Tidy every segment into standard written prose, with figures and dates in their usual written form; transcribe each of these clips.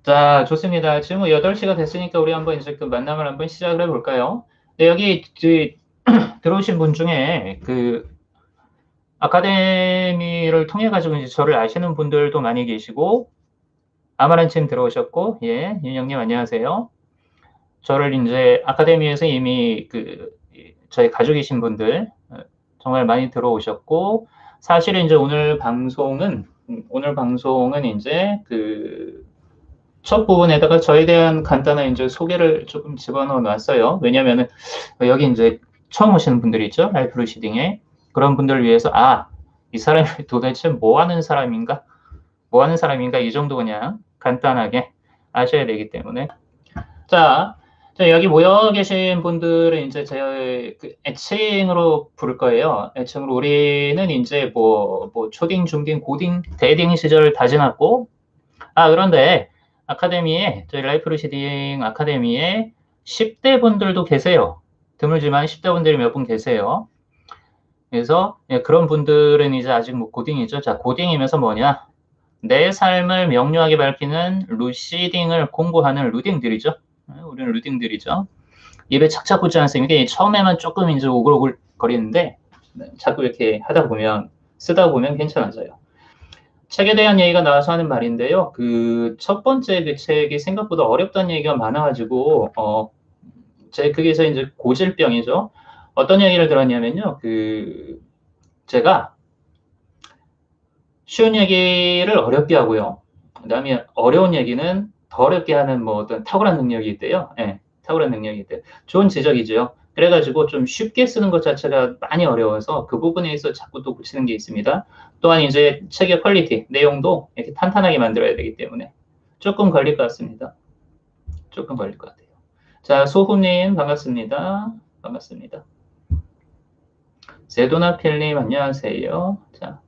자, 좋습니다. 지금 뭐 8시가 됐으니까 우리 한번 이제 그 만남을 한번 시작을 해볼까요? 네, 여기 들어오신 분 중에 그 아카데미를 통해 가지고 이제 저를 아시는 분들도 많이 계시고, 아마란침 들어오셨고, 예, 윤영님 안녕하세요. 저를 이제 아카데미에서 이미 저희 가족이신 분들 정말 많이 들어오셨고, 사실은 이제 오늘 방송은 이제 첫 부분에다가 저에 대한 간단한 이제 소개를 조금 집어넣어 놨어요. 왜냐면은 여기 이제 처음 오시는 분들이 있죠. 라이프 루시딩에. 그런 분들을 위해서, 이 사람이 도대체 뭐 하는 사람인가? 뭐 하는 사람인가? 이 정도 그냥 간단하게 아셔야 되기 때문에. 자, 여기 모여 계신 분들은 이제 제 애칭으로 부를 거예요. 애칭으로 우리는 이제 뭐 초딩, 중딩, 고딩, 대딩 시절 다 지났고, 그런데 아카데미에, 저희 라이프 루시딩 아카데미에 10대 분들도 계세요. 드물지만 10대 분들이 몇 분 계세요. 그래서 그런 분들은 이제 아직 뭐 고딩이죠. 자, 고딩이면서 뭐냐? 내 삶을 명료하게 밝히는 루시딩을 공부하는 루딩들이죠. 우리는 루딩들이죠. 입에 착착 붙지 않습니까? 처음에만 조금 이제 오글오글 거리는데 자꾸 이렇게 하다 보면, 쓰다 보면 괜찮아져요. 책에 대한 얘기가 나와서 하는 말인데요. 첫 번째 그 책이 생각보다 어렵다는 얘기가 많아가지고, 그게서 이제 고질병이죠. 어떤 얘기를 들었냐면요. 제가 쉬운 얘기를 어렵게 하고요. 그 다음에 어려운 얘기는 더 어렵게 하는 뭐 어떤 탁월한 능력이 있대요. 예, 탁월한 능력이 있대요. 좋은 지적이죠. 그래가지고 좀 쉽게 쓰는 것 자체가 많이 어려워서 그 부분에 있어 자꾸 또 고치는 게 있습니다. 또한 이제 책의 퀄리티, 내용도 이렇게 탄탄하게 만들어야 되기 때문에 조금 걸릴 것 같습니다. 조금 걸릴 것 같아요. 자, 소훈님 반갑습니다. 반갑습니다. 세도나필님 안녕하세요. 자,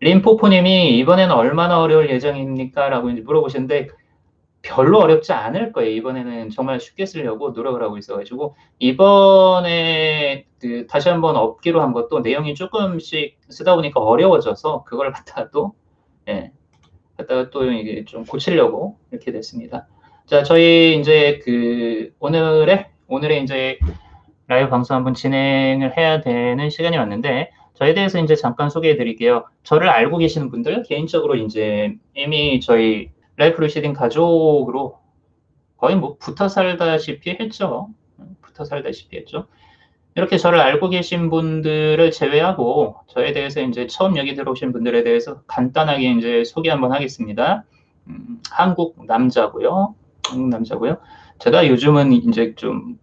림포포님이 이번에는 얼마나 어려울 예정입니까? 라고 이제 물어보셨는데 별로 어렵지 않을 거예요. 이번에는 정말 쉽게 쓰려고 노력을 하고 있어가지고 이번에 다시 한번 업기로 한 것도 내용이 조금씩 쓰다 보니까 어려워져서 그걸 예, 갖다가 또 이게 좀 고치려고 이렇게 됐습니다. 자, 저희 이제 오늘의 이제 라이브 방송 한번 진행을 해야 되는 시간이 왔는데, 저에 대해서 이제 잠깐 소개해 드릴게요. 저를 알고 계시는 분들, 개인적으로 이제 이미 저희 라이프 루시딩 가족으로 거의 뭐 붙어 살다시피 했죠. 붙어 살다시피 했죠. 이렇게 저를 알고 계신 분들을 제외하고, 저에 대해서 이제 처음 여기 들어오신 분들에 대해서 간단하게 이제 소개 한번 하겠습니다. 한국 남자고요. 한국 남자고요. 제가 요즘은 이제 좀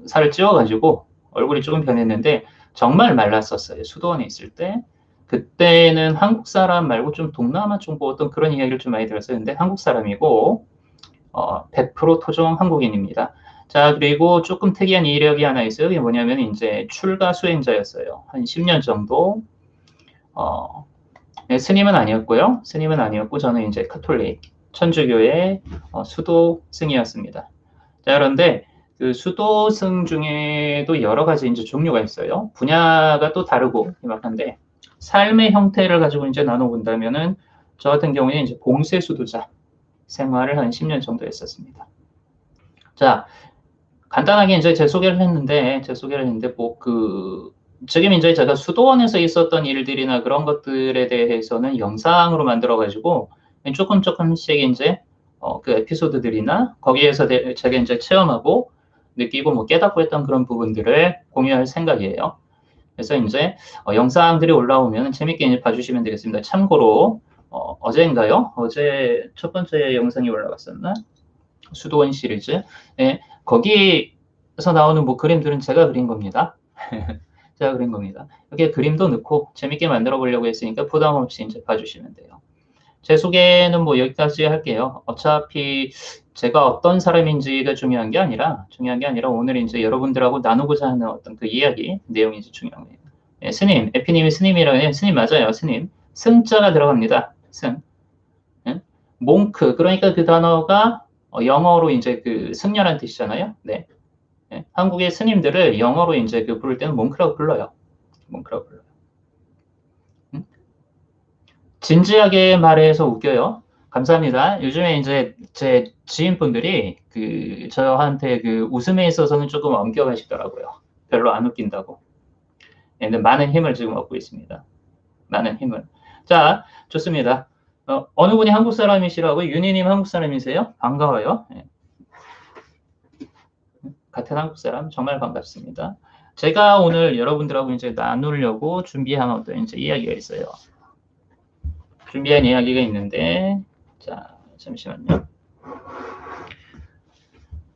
살을 찌워가지고 얼굴이 조금 변했는데 정말 말랐었어요. 수도원에 있을 때. 그때는 한국 사람 말고 좀 동남아 쪽 뭐 어떤 그런 이야기를 좀 많이 들었어요. 근데 한국 사람이고 100% 토종 한국인입니다. 자, 그리고 조금 특이한 이력이 하나 있어요. 그게 뭐냐면 이제 출가 수행자였어요. 한 10년 정도. 네, 스님은 아니었고요. 스님은 아니었고 저는 이제 카톨릭 천주교의 수도승이었습니다. 자, 그런데 그 수도승 중에도 여러 가지 이제 종류가 있어요. 분야가 또 다르고 희박한데 삶의 형태를 가지고 이제 나눠본다면은 저 같은 경우에 이제 봉쇄 수도자 생활을 한 10년 정도 했었습니다. 자, 간단하게 이제 제 소개를 했는데 지금 이제 제가 수도원에서 있었던 일들이나 그런 것들에 대해서는 영상으로 만들어가지고 조금씩 이제 그 에피소드들이나 거기에서 제가 이제 체험하고 느끼고 뭐 깨닫고 했던 그런 부분들을 공유할 생각이에요. 그래서 이제 영상들이 올라오면 재밌게 이제 봐주시면 되겠습니다. 참고로 어제인가요? 어제 첫 번째 영상이 올라갔었나? 수도원 시리즈. 네, 거기서 나오는 뭐 그림들은 제가 그린 겁니다. 제가 그린 겁니다. 이렇게 그림도 넣고 재밌게 만들어 보려고 했으니까 부담 없이 이제 봐주시면 돼요. 제 소개는 뭐 여기까지 할게요. 어차피 제가 어떤 사람인지가 중요한 게 아니라 오늘 이제 여러분들하고 나누고자 하는 어떤 그 이야기, 내용이 이제 중요한 거예요. 네, 스님, 에피님이 스님이라고 해요. 스님 맞아요, 스님. 승자가 들어갑니다. 승. 네? 몽크, 그러니까 그 단어가 영어로 이제 승려란 뜻이잖아요. 네. 네. 한국의 스님들을 영어로 이제 부를 때는 몽크라고 불러요. 몽크라고 불러요. 진지하게 말해서 웃겨요. 감사합니다. 요즘에 이제 제 지인분들이 저한테 웃음에 있어서는 조금 엄격하시더라고요. 별로 안 웃긴다고. 근데 많은 힘을 지금 얻고 있습니다. 많은 힘을. 자, 좋습니다. 어느 분이 한국 사람이시라고? 윤희님 한국 사람이세요? 반가워요. 네. 같은 한국 사람 정말 반갑습니다. 제가 오늘 여러분들하고 이제 나누려고 준비한 어떤 이제 이야기가 있어요. 준비한 이야기가 있는데, 자, 잠시만요.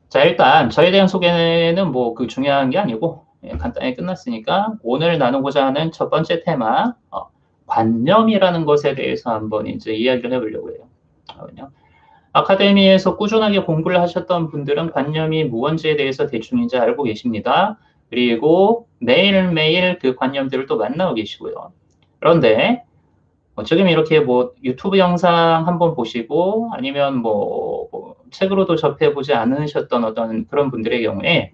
자, 일단 저에 대한 소개는 중요한 게 아니고 간단히 끝났으니까 오늘 나누고자 하는 첫 번째 테마, 관념이라는 것에 대해서 한번 이제 이야기를 해보려고 해요. 아카데미에서 꾸준하게 공부를 하셨던 분들은 관념이 무언지에 대해서 대충 이제 알고 계십니다. 그리고 매일매일 그 관념들을 또 만나고 계시고요. 그런데 지금 이렇게 유튜브 영상 한번 보시고 아니면 책으로도 접해보지 않으셨던 어떤 그런 분들의 경우에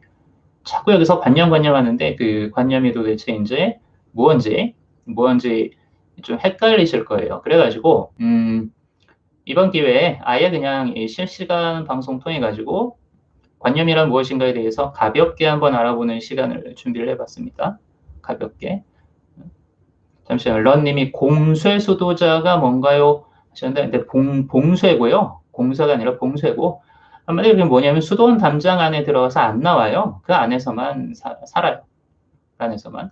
자꾸 여기서 관념 하는데 그 관념이 도대체 이제 무언지 좀 헷갈리실 거예요. 그래가지고 이번 기회에 아예 그냥 이 실시간 방송 통해 가지고 관념이란 무엇인가에 대해서 가볍게 한번 알아보는 시간을 준비를 해봤습니다. 가볍게. 잠시만요. 런님이 공쇄수도자가 뭔가요? 하셨는데, 근데 봉쇄고요. 공사가 아니라 봉쇄고, 한마디로 그게 뭐냐면 수도원 담장 안에 들어가서 안 나와요. 그 안에서만 살아요. 그 안에서만.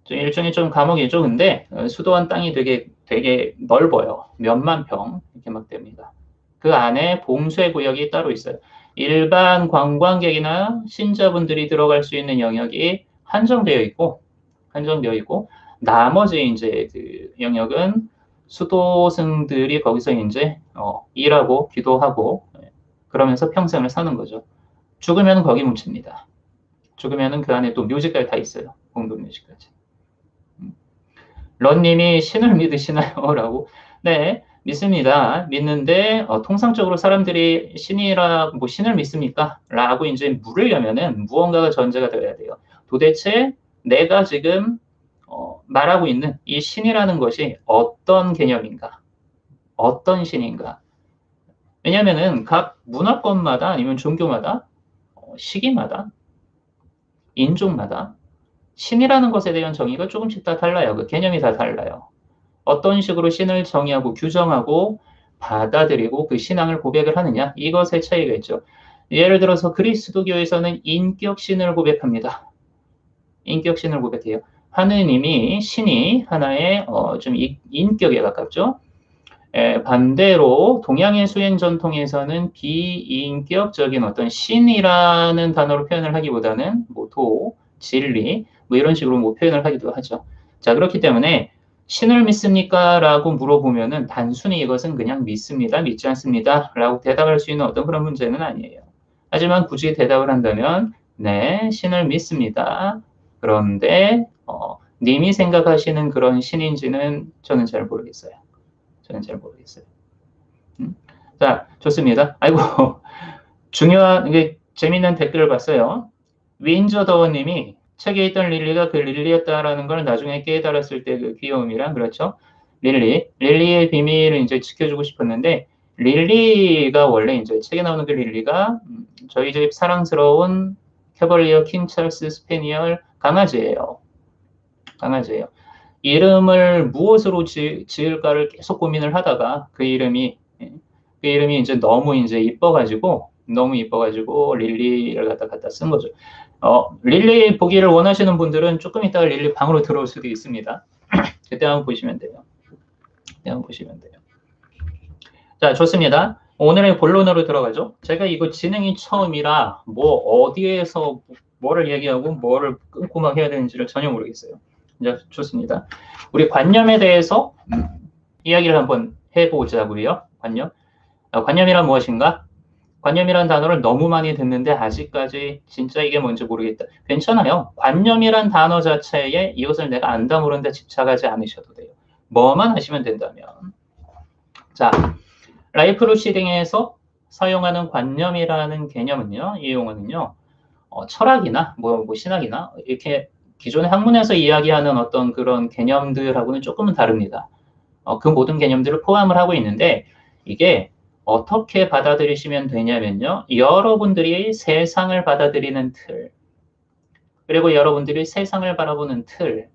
좀 일종의 좀 감옥이죠. 근데 수도원 땅이 되게 넓어요. 몇만 평 이렇게 막 됩니다. 그 안에 봉쇄구역이 따로 있어요. 일반 관광객이나 신자분들이 들어갈 수 있는 영역이 한정되어 있고 나머지 이제 그 영역은 수도승들이 거기서 이제 일하고 기도하고 그러면서 평생을 사는 거죠. 죽으면 거기 뭉칩니다. 죽으면은 그 안에 또 묘지까지 다 있어요. 공동 묘지까지. 런님이 신을 믿으시나요? 라고. 네, 믿습니다. 믿는데 통상적으로 사람들이 신을 믿습니까? 라고 이제 물으려면은 무언가가 전제가 되어야 돼요. 도대체 내가 지금 말하고 있는 이 신이라는 것이 어떤 개념인가? 어떤 신인가? 왜냐면은 각 문화권마다 아니면 종교마다 시기마다 인종마다 신이라는 것에 대한 정의가 조금씩 다 달라요. 그 개념이 다 달라요. 어떤 식으로 신을 정의하고 규정하고 받아들이고 그 신앙을 고백을 하느냐, 이것의 차이가 있죠. 예를 들어서 그리스도교에서는 인격신을 고백합니다. 인격신을 고백해요. 하느님이 신이 하나의 좀 인격에 가깝죠. 반대로 동양의 수행 전통에서는 비인격적인 어떤 신이라는 단어로 표현을 하기보다는 도, 진리 이런 식으로 표현을 하기도 하죠. 자, 그렇기 때문에 신을 믿습니까? 라고 물어보면은 단순히 이것은 그냥 믿습니다, 믿지 않습니다 라고 대답할 수 있는 어떤 그런 문제는 아니에요. 하지만 굳이 대답을 한다면 네, 신을 믿습니다. 그런데 님이 생각하시는 그런 신인지는 저는 잘 모르겠어요. 자, 좋습니다. 아이고, 이게 재미있는 댓글을 봤어요. 윈저더원님이 책에 있던 릴리가 그 릴리였다라는 걸 나중에 깨달았을 때 그 귀여움이랑, 그렇죠? 릴리의 비밀을 이제 지켜주고 싶었는데, 릴리가 원래 이제 책에 나오는 그 릴리가 저희 집 사랑스러운 캐벌리어 킹 찰스 스페니얼 강아지예요. 이름을 무엇으로 지을까를 계속 고민을 하다가 그 이름이 이제 너무 이뻐가지고 릴리를 갖다 쓴 거죠. 릴리 보기를 원하시는 분들은 조금 이따가 릴리 방으로 들어올 수도 있습니다. 그때 한번 보시면 돼요. 자, 좋습니다. 오늘의 본론으로 들어가죠. 제가 이거 진행이 처음이라 어디에서 뭐를 얘기하고 뭐를 끊고 막 해야 되는지를 전혀 모르겠어요. 자, 좋습니다. 우리 관념에 대해서 이야기를 한번 해보자고요. 관념이란 무엇인가? 관념이란 단어를 너무 많이 듣는데 아직까지 진짜 이게 뭔지 모르겠다. 괜찮아요. 관념이란 단어 자체에 이것을 내가 안다 모른다 집착하지 않으셔도 돼요. 뭐만 하시면 된다면. 자, 라이프 루시딩에서 사용하는 관념이라는 개념은요, 이 용어는요, 철학이나 신학이나 이렇게 기존의 학문에서 이야기하는 어떤 그런 개념들하고는 조금은 다릅니다. 그 모든 개념들을 포함을 하고 있는데 이게 어떻게 받아들이시면 되냐면요. 여러분들이 세상을 받아들이는 틀, 그리고 여러분들이 세상을 바라보는 틀,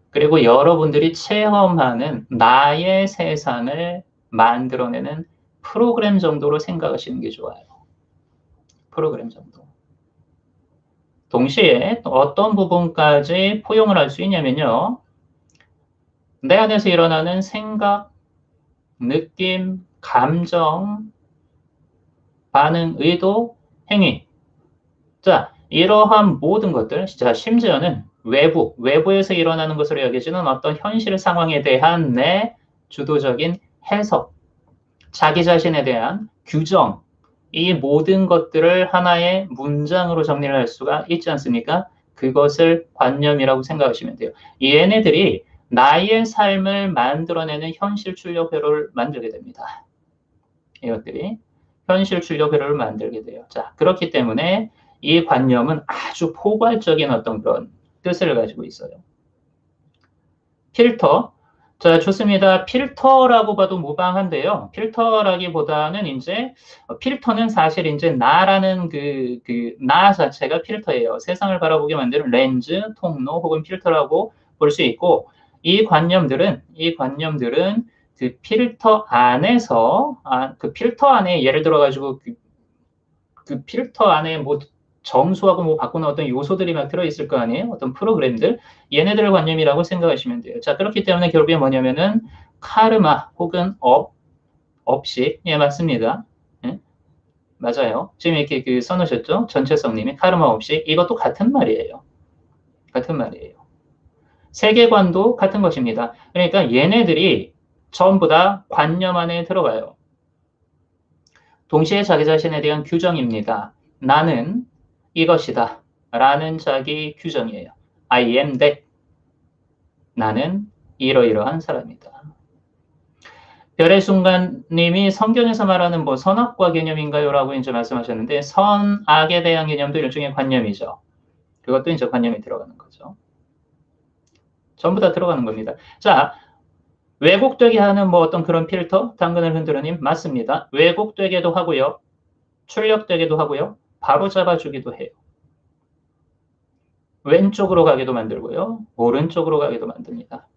그리고 여러분들이 체험하는 나의 세상을 만들어내는 프로그램 정도로 생각하시는 게 좋아요. 프로그램 정도. 동시에 어떤 부분까지 포용을 할 수 있냐면요. 내 안에서 일어나는 생각, 느낌, 감정, 반응, 의도, 행위. 자, 이러한 모든 것들, 자, 심지어는 외부에서 일어나는 것으로 여겨지는 어떤 현실 상황에 대한 내 주도적인 해석, 자기 자신에 대한 규정, 이 모든 것들을 하나의 문장으로 정리를 할 수가 있지 않습니까? 그것을 관념이라고 생각하시면 돼요. 얘네들이 나의 삶을 만들어내는 현실 출력 회로를 만들게 됩니다. 이것들이 현실 출력 회로를 만들게 돼요. 자, 그렇기 때문에 이 관념은 아주 포괄적인 어떤 그런 뜻을 가지고 있어요. 필터. 자, 좋습니다. 필터라고 봐도 무방한데요. 필터라기보다는 이제, 필터는 사실 이제 나라는 나 자체가 필터예요. 세상을 바라보게 만드는 렌즈, 통로 혹은 필터라고 볼 수 있고, 이 관념들은 그 필터 안에서, 그 필터 안에 예를 들어가지고 그 필터 안에 뭐 정수하고 뭐 바꾸는 어떤 요소들이 막 들어있을 거 아니에요? 어떤 프로그램들. 얘네들을 관념이라고 생각하시면 돼요. 자, 그렇기 때문에 결국에 뭐냐면은 카르마 혹은 업식. 예, 맞습니다. 예? 맞아요. 지금 이렇게 써놓으셨죠? 전체성님이 카르마 업식. 이것도 같은 말이에요. 같은 말이에요. 세계관도 같은 것입니다. 그러니까 얘네들이 전부 다 관념 안에 들어가요. 동시에 자기 자신에 대한 규정입니다. 나는 이것이다. 라는 자기 규정이에요. I am that. 나는 이러이러한 사람이다. 별의 순간님이 성경에서 말하는 뭐 선악과 개념인가요? 라고 이제 말씀하셨는데 선악에 대한 개념도 일종의 관념이죠. 그것도 이제 관념이 들어가는 거죠. 전부 다 들어가는 겁니다. 자, 왜곡되게 하는 뭐 어떤 그런 필터? 당근을 흔들어님 맞습니다. 왜곡되게도 하고요. 출력되게도 하고요. 바로 잡아주기도 해요. 왼쪽으로 가게도 만들고요. 오른쪽으로 가게도 만듭니다.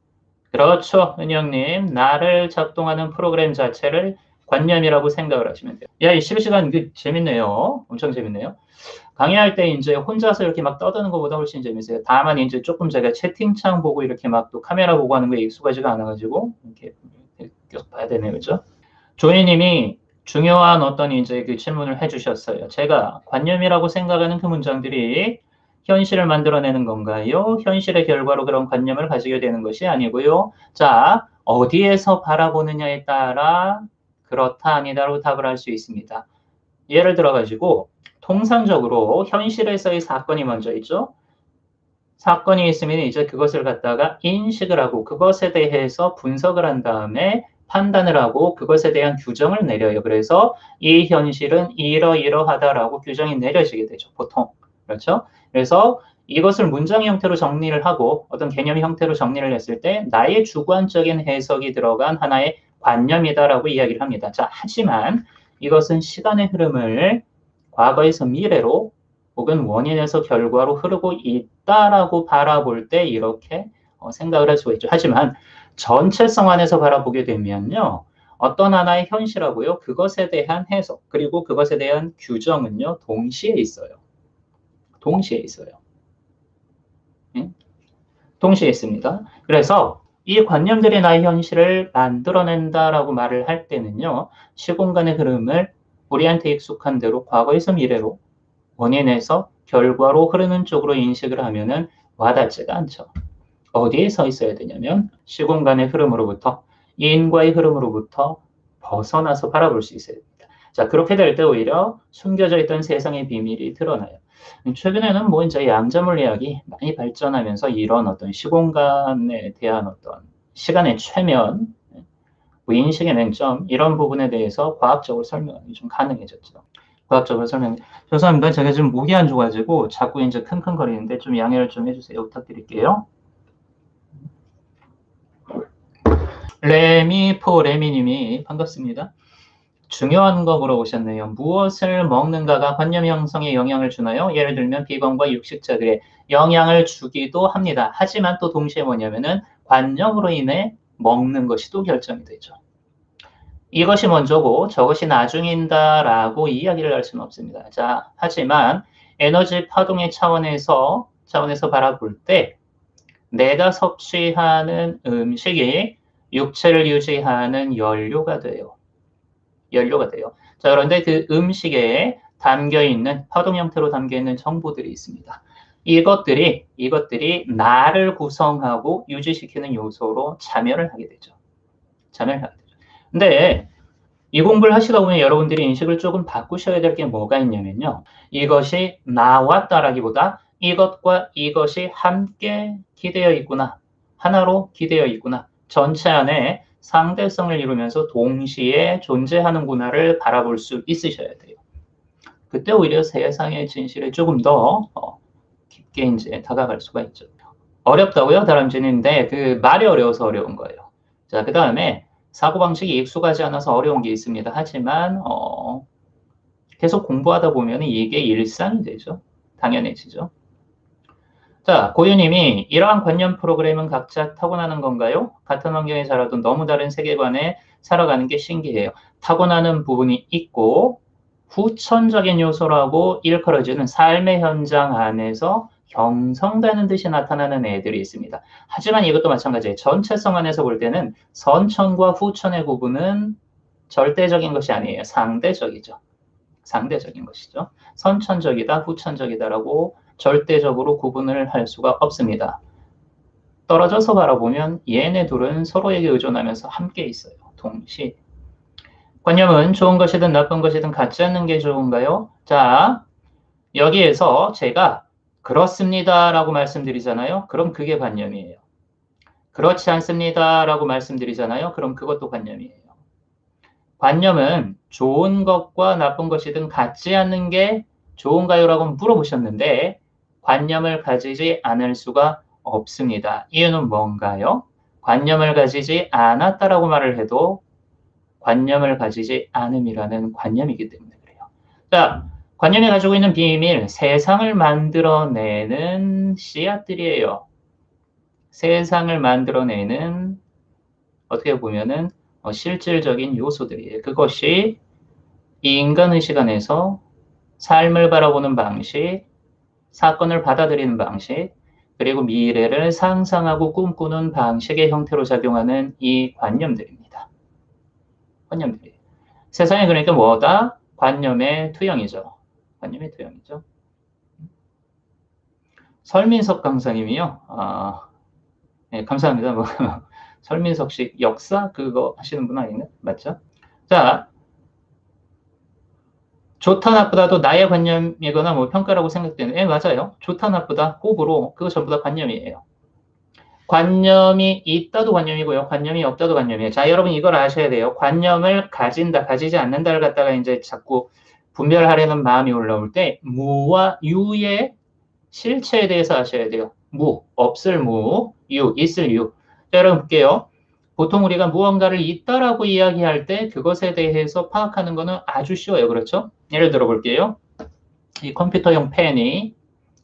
그렇죠. 은영님. 나를 작동하는 프로그램 자체를 관념이라고 생각을 하시면 돼요. 야, 이 실시간 재밌네요. 엄청 재밌네요. 강의할 때 이제 혼자서 이렇게 막 떠드는 것보다 훨씬 재밌어요. 다만 이제 조금 제가 채팅창 보고 이렇게 막 또 카메라 보고 하는 거에 익숙하지가 않아가지고 이렇게 계속 봐야 되네요. 그죠? 조이님이 중요한 어떤 이제 그 질문을 해주셨어요. 제가 관념이라고 생각하는 그 문장들이 현실을 만들어내는 건가요? 현실의 결과로 그런 관념을 가지게 되는 것이 아니고요. 자, 어디에서 바라보느냐에 따라 그렇다 아니다로 답을 할 수 있습니다. 예를 들어가지고 통상적으로 현실에서의 사건이 먼저 있죠. 사건이 있으면 이제 그것을 갖다가 인식을 하고 그것에 대해서 분석을 한 다음에 판단을 하고 그것에 대한 규정을 내려요. 그래서 이 현실은 이러이러하다라고 규정이 내려지게 되죠. 보통. 그렇죠? 그래서 이것을 문장 형태로 정리를 하고 어떤 개념 형태로 정리를 했을 때 나의 주관적인 해석이 들어간 하나의 관념이다라고 이야기를 합니다. 자, 하지만 이것은 시간의 흐름을 과거에서 미래로 혹은 원인에서 결과로 흐르고 있다라고 바라볼 때 이렇게 생각을 할 수가 있죠. 하지만 전체성 안에서 바라보게 되면요. 어떤 하나의 현실하고요. 그것에 대한 해석 그리고 그것에 대한 규정은요. 동시에 있어요. 동시에 있어요. 응? 동시에 있습니다. 그래서 이 관념들이 나의 현실을 만들어낸다라고 말을 할 때는요. 시공간의 흐름을 우리한테 익숙한 대로 과거에서 미래로 원인에서 결과로 흐르는 쪽으로 인식을 하면은 와닿지가 않죠. 어디에 서 있어야 되냐면 시공간의 흐름으로부터 인과의 흐름으로부터 벗어나서 바라볼 수 있어야 됩니다. 자, 그렇게 될 때 오히려 숨겨져 있던 세상의 비밀이 드러나요. 최근에는 뭐 이제 양자물리학이 많이 발전하면서 이런 어떤 시공간에 대한 어떤 시간의 최면, 인식의 맹점 이런 부분에 대해서 과학적으로 설명이 좀 가능해졌죠. 과학적으로 설명. 죄송합니다. 제가 지금 목이 안 좋아가지고 자꾸 이제 킁킁거리는데 좀 양해를 좀 해주세요. 부탁드릴게요. 레미님이 반갑습니다. 중요한 거 물어보셨네요. 무엇을 먹는가가 관념 형성에 영향을 주나요? 예를 들면 비건과 육식자들의 영향을 주기도 합니다. 하지만 또 동시에 뭐냐면은 관념으로 인해 먹는 것이 또 결정이 되죠. 이것이 먼저고 저것이 나중인다라고 이야기를 할 수는 없습니다. 자, 하지만 에너지 파동의 차원에서 바라볼 때 내가 섭취하는 음식이 육체를 유지하는 연료가 돼요. 연료가 돼요. 자, 그런데 그 음식에 담겨 있는 파동 형태로 담겨 있는 정보들이 있습니다. 이것들이 나를 구성하고 유지시키는 요소로 참여를 하게 되죠. 참여를 하게 되죠. 근데 이 공부를 하시다 보면 여러분들이 인식을 조금 바꾸셔야 될 게 뭐가 있냐면요. 이것이 나왔다라기보다 이것과 이것이 함께 기대어 있구나. 하나로 기대어 있구나. 전체 안에 상대성을 이루면서 동시에 존재하는구나를 바라볼 수 있으셔야 돼요. 그때 오히려 세상의 진실에 조금 더 깊게 이제 다가갈 수가 있죠. 어렵다고요? 다람쥐인데 그 말이 어려워서 어려운 거예요. 자, 그 다음에 사고방식이 익숙하지 않아서 어려운 게 있습니다. 하지만 계속 공부하다 보면 이게 일상이 되죠. 당연해지죠. 자, 고유님이 이러한 관념 프로그램은 각자 타고나는 건가요? 같은 환경에 자라도 너무 다른 세계관에 살아가는 게 신기해요. 타고나는 부분이 있고 후천적인 요소라고 일컬어지는 삶의 현장 안에서 형성되는 듯이 나타나는 애들이 있습니다. 하지만 이것도 마찬가지예요. 전체성 안에서 볼 때는 선천과 후천의 구분은 절대적인 것이 아니에요. 상대적이죠. 상대적인 것이죠. 선천적이다, 후천적이다라고 절대적으로 구분을 할 수가 없습니다. 떨어져서 바라보면 얘네 둘은 서로에게 의존하면서 함께 있어요. 동시에. 관념은 좋은 것이든 나쁜 것이든 갖지 않는 게 좋은가요? 자, 여기에서 제가 그렇습니다라고 말씀드리잖아요. 그럼 그게 관념이에요. 그렇지 않습니다라고 말씀드리잖아요. 그럼 그것도 관념이에요. 관념은 좋은 것과 나쁜 것이든 갖지 않는 게 좋은가요? 라고 물어보셨는데 관념을 가지지 않을 수가 없습니다. 이유는 뭔가요? 관념을 가지지 않았다라고 말을 해도 관념을 가지지 않음이라는 관념이기 때문에 그래요. 자, 관념이 가지고 있는 비밀, 세상을 만들어내는 씨앗들이에요. 세상을 만들어내는 어떻게 보면은 실질적인 요소들이에요. 그것이 이 인간의식 안에서 삶을 바라보는 방식, 사건을 받아들이는 방식, 그리고 미래를 상상하고 꿈꾸는 방식의 형태로 작용하는 이 관념들입니다. 관념들이. 세상에 그러니까 뭐다? 관념의 투영이죠. 관념의 투영이죠. 설민석 강사님이요. 네, 감사합니다. 뭐, 설민석 씨 역사 그거 하시는 분 아닌가? 맞죠? 자, 좋다 나쁘다도 나의 관념이거나 뭐 평가라고 생각되는, 맞아요. 좋다 나쁘다 호불호 그거 전부 다 관념이에요. 관념이 있다도 관념이고요. 관념이 없다도 관념이에요. 자, 여러분 이걸 아셔야 돼요. 관념을 가진다, 가지지 않는다를 갖다가 이제 자꾸 분별하려는 마음이 올라올 때 무와 유의 실체에 대해서 아셔야 돼요. 무, 없을 무, 유, 있을 유. 자, 여러분 볼게요. 보통 우리가 무언가를 있다라고 이야기할 때 그것에 대해서 파악하는 거는 아주 쉬워요. 그렇죠? 예를 들어 볼게요. 이 컴퓨터용 펜이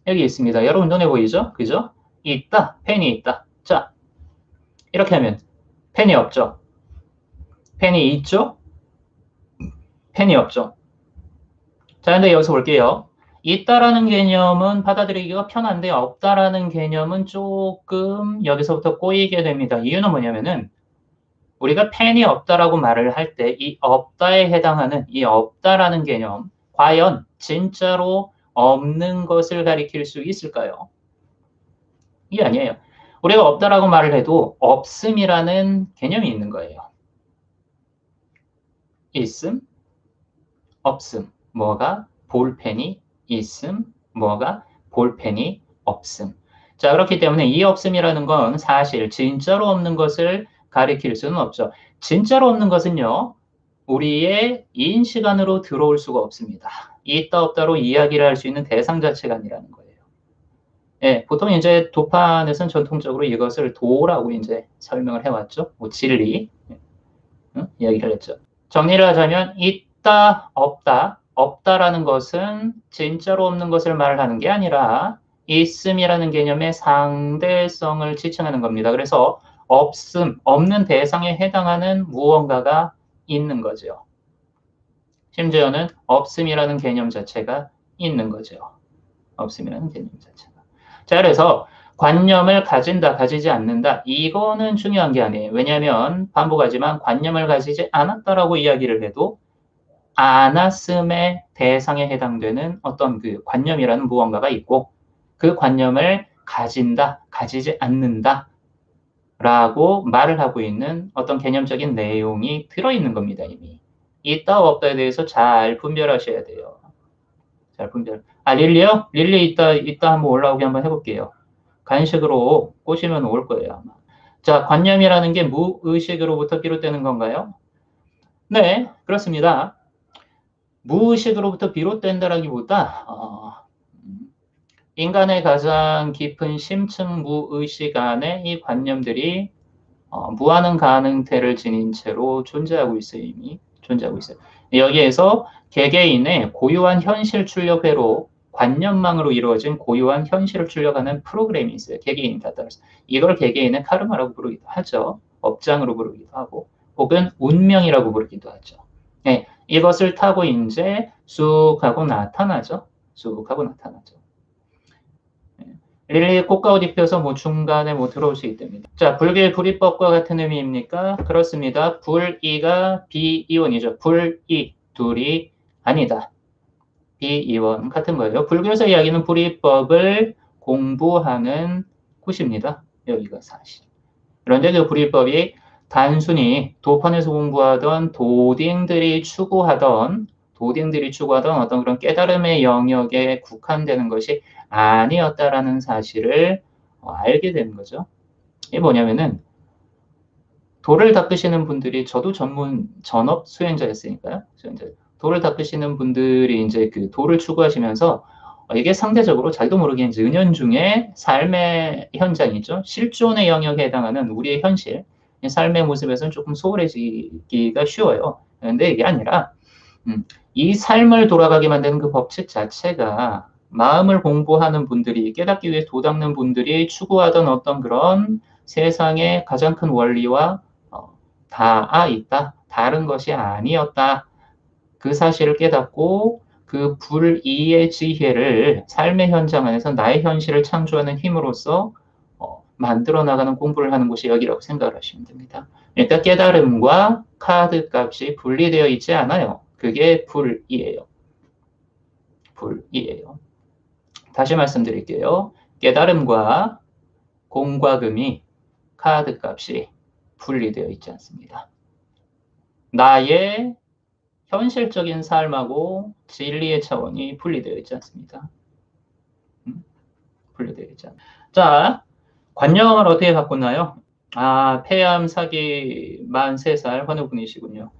여기 있습니다. 여러분 눈에 보이죠? 그죠? 있다. 펜이 있다. 자, 이렇게 하면 펜이 없죠. 펜이 있죠? 펜이 없죠. 자, 근데 여기서 볼게요. 있다라는 개념은 받아들이기가 편한데 없다라는 개념은 조금 여기서부터 꼬이게 됩니다. 이유는 뭐냐면은 우리가 펜이 없다라고 말을 할 때 이 없다에 해당하는 이 없다라는 개념 과연 진짜로 없는 것을 가리킬 수 있을까요? 이게 아니에요. 우리가 없다라고 말을 해도 없음이라는 개념이 있는 거예요. 있음, 없음. 뭐가? 볼펜이 있음, 뭐가? 볼펜이 없음. 자, 그렇기 때문에 이 없음이라는 건 사실 진짜로 없는 것을 가리킬 수는 없죠. 진짜로 없는 것은요, 우리의 인식 안으로 들어올 수가 없습니다. 있다 없다로 이야기를 할 수 있는 대상 자체가 아니라는 거예요. 예, 보통 이제 도판에서는 전통적으로 이것을 도라고 이제 설명을 해왔죠. 뭐 진리, 이야기를 했죠. 정리를 하자면 있다, 없다. 없다라는 것은 진짜로 없는 것을 말하는 게 아니라 있음이라는 개념의 상대성을 지칭하는 겁니다. 그래서 없음, 없는 대상에 해당하는 무언가가 있는 거죠. 심지어는 없음이라는 개념 자체가 있는 거죠. 없음이라는 개념 자체가. 자, 그래서 관념을 가진다, 가지지 않는다. 이거는 중요한 게 아니에요. 왜냐하면 반복하지만 관념을 가지지 않았다라고 이야기를 해도 않았음의 대상에 해당되는 어떤 그 관념이라는 무언가가 있고 그 관념을 가진다, 가지지 않는다 라고 말을 하고 있는 어떤 개념적인 내용이 들어있는 겁니다, 이미. 있다, 없다에 대해서 잘 분별하셔야 돼요. 잘 분별. 아, 릴리요? 릴리 이따 한번 올라오게 한번 해볼게요. 간식으로 꼬시면 올 거예요, 아마. 자, 관념이라는 게 무의식으로부터 비롯되는 건가요? 네, 그렇습니다. 무의식으로부터 비롯된다라기보다 인간의 가장 깊은 심층 무의식 안에 이 관념들이 무한한 가능태를 지닌 채로 존재하고 있어요. 이미 존재하고 있어요. 여기에서 개개인의 고유한 현실 출력회로 관념망으로 이루어진 고유한 현실을 출력하는 프로그램이 있어요. 개개인에 따라서. 이걸 개개인의 카르마라고 부르기도 하죠. 업장으로 부르기도 하고 혹은 운명이라고 부르기도 하죠. 네, 이것을 타고 이제 쑥 하고 나타나죠. 쑥 하고 나타나죠. 릴리 꽃가옷 입혀서 뭐 중간에 뭐 들어올 수 있답니다. 자, 불교의 불이법과 같은 의미입니까? 그렇습니다. 불이가 비이원이죠. 불이, 둘이 아니다. 비이원 같은 거예요. 불교에서 이야기는 불이법을 공부하는 곳입니다. 여기가 사실. 그런데 그 불이법이 단순히 도판에서 공부하던 도딩들이 추구하던 어떤 그런 깨달음의 영역에 국한되는 것이 아니었다라는 사실을 알게 되는 거죠. 이게 뭐냐면은 돌을 닦으시는 분들이 저도 전업 수행자였으니까요. 돌을 닦으시는 분들이 이제 그 돌을 추구하시면서 이게 상대적으로 자기도 모르게 이제 은연중에 삶의 현장이죠. 실존의 영역에 해당하는 우리의 현실, 삶의 모습에서는 조금 소홀해지기가 쉬워요. 그런데 이게 아니라 이 삶을 돌아가게 만드는 그 법칙 자체가 마음을 공부하는 분들이 깨닫기 위해 도닦는 분들이 추구하던 어떤 그런 세상의 가장 큰 원리와 닿아 있다. 다른 것이 아니었다. 그 사실을 깨닫고 그 불이의 지혜를 삶의 현장 안에서 나의 현실을 창조하는 힘으로써 만들어 나가는 공부를 하는 곳이 여기라고 생각을 하시면 됩니다. 그러니까 깨달음과 카드 값이 분리되어 있지 않아요. 그게 불이에요. 불이에요. 다시 말씀드릴게요. 깨달음과 공과 금이 카드 값이 분리되어 있지 않습니다. 나의 현실적인 삶하고 진리의 차원이 분리되어 있지 않습니다. 분리되어 있지 않습니다. 자, 관념을 어떻게 바꿨나요? 아, 폐암 사기 43살 환우분이시군요.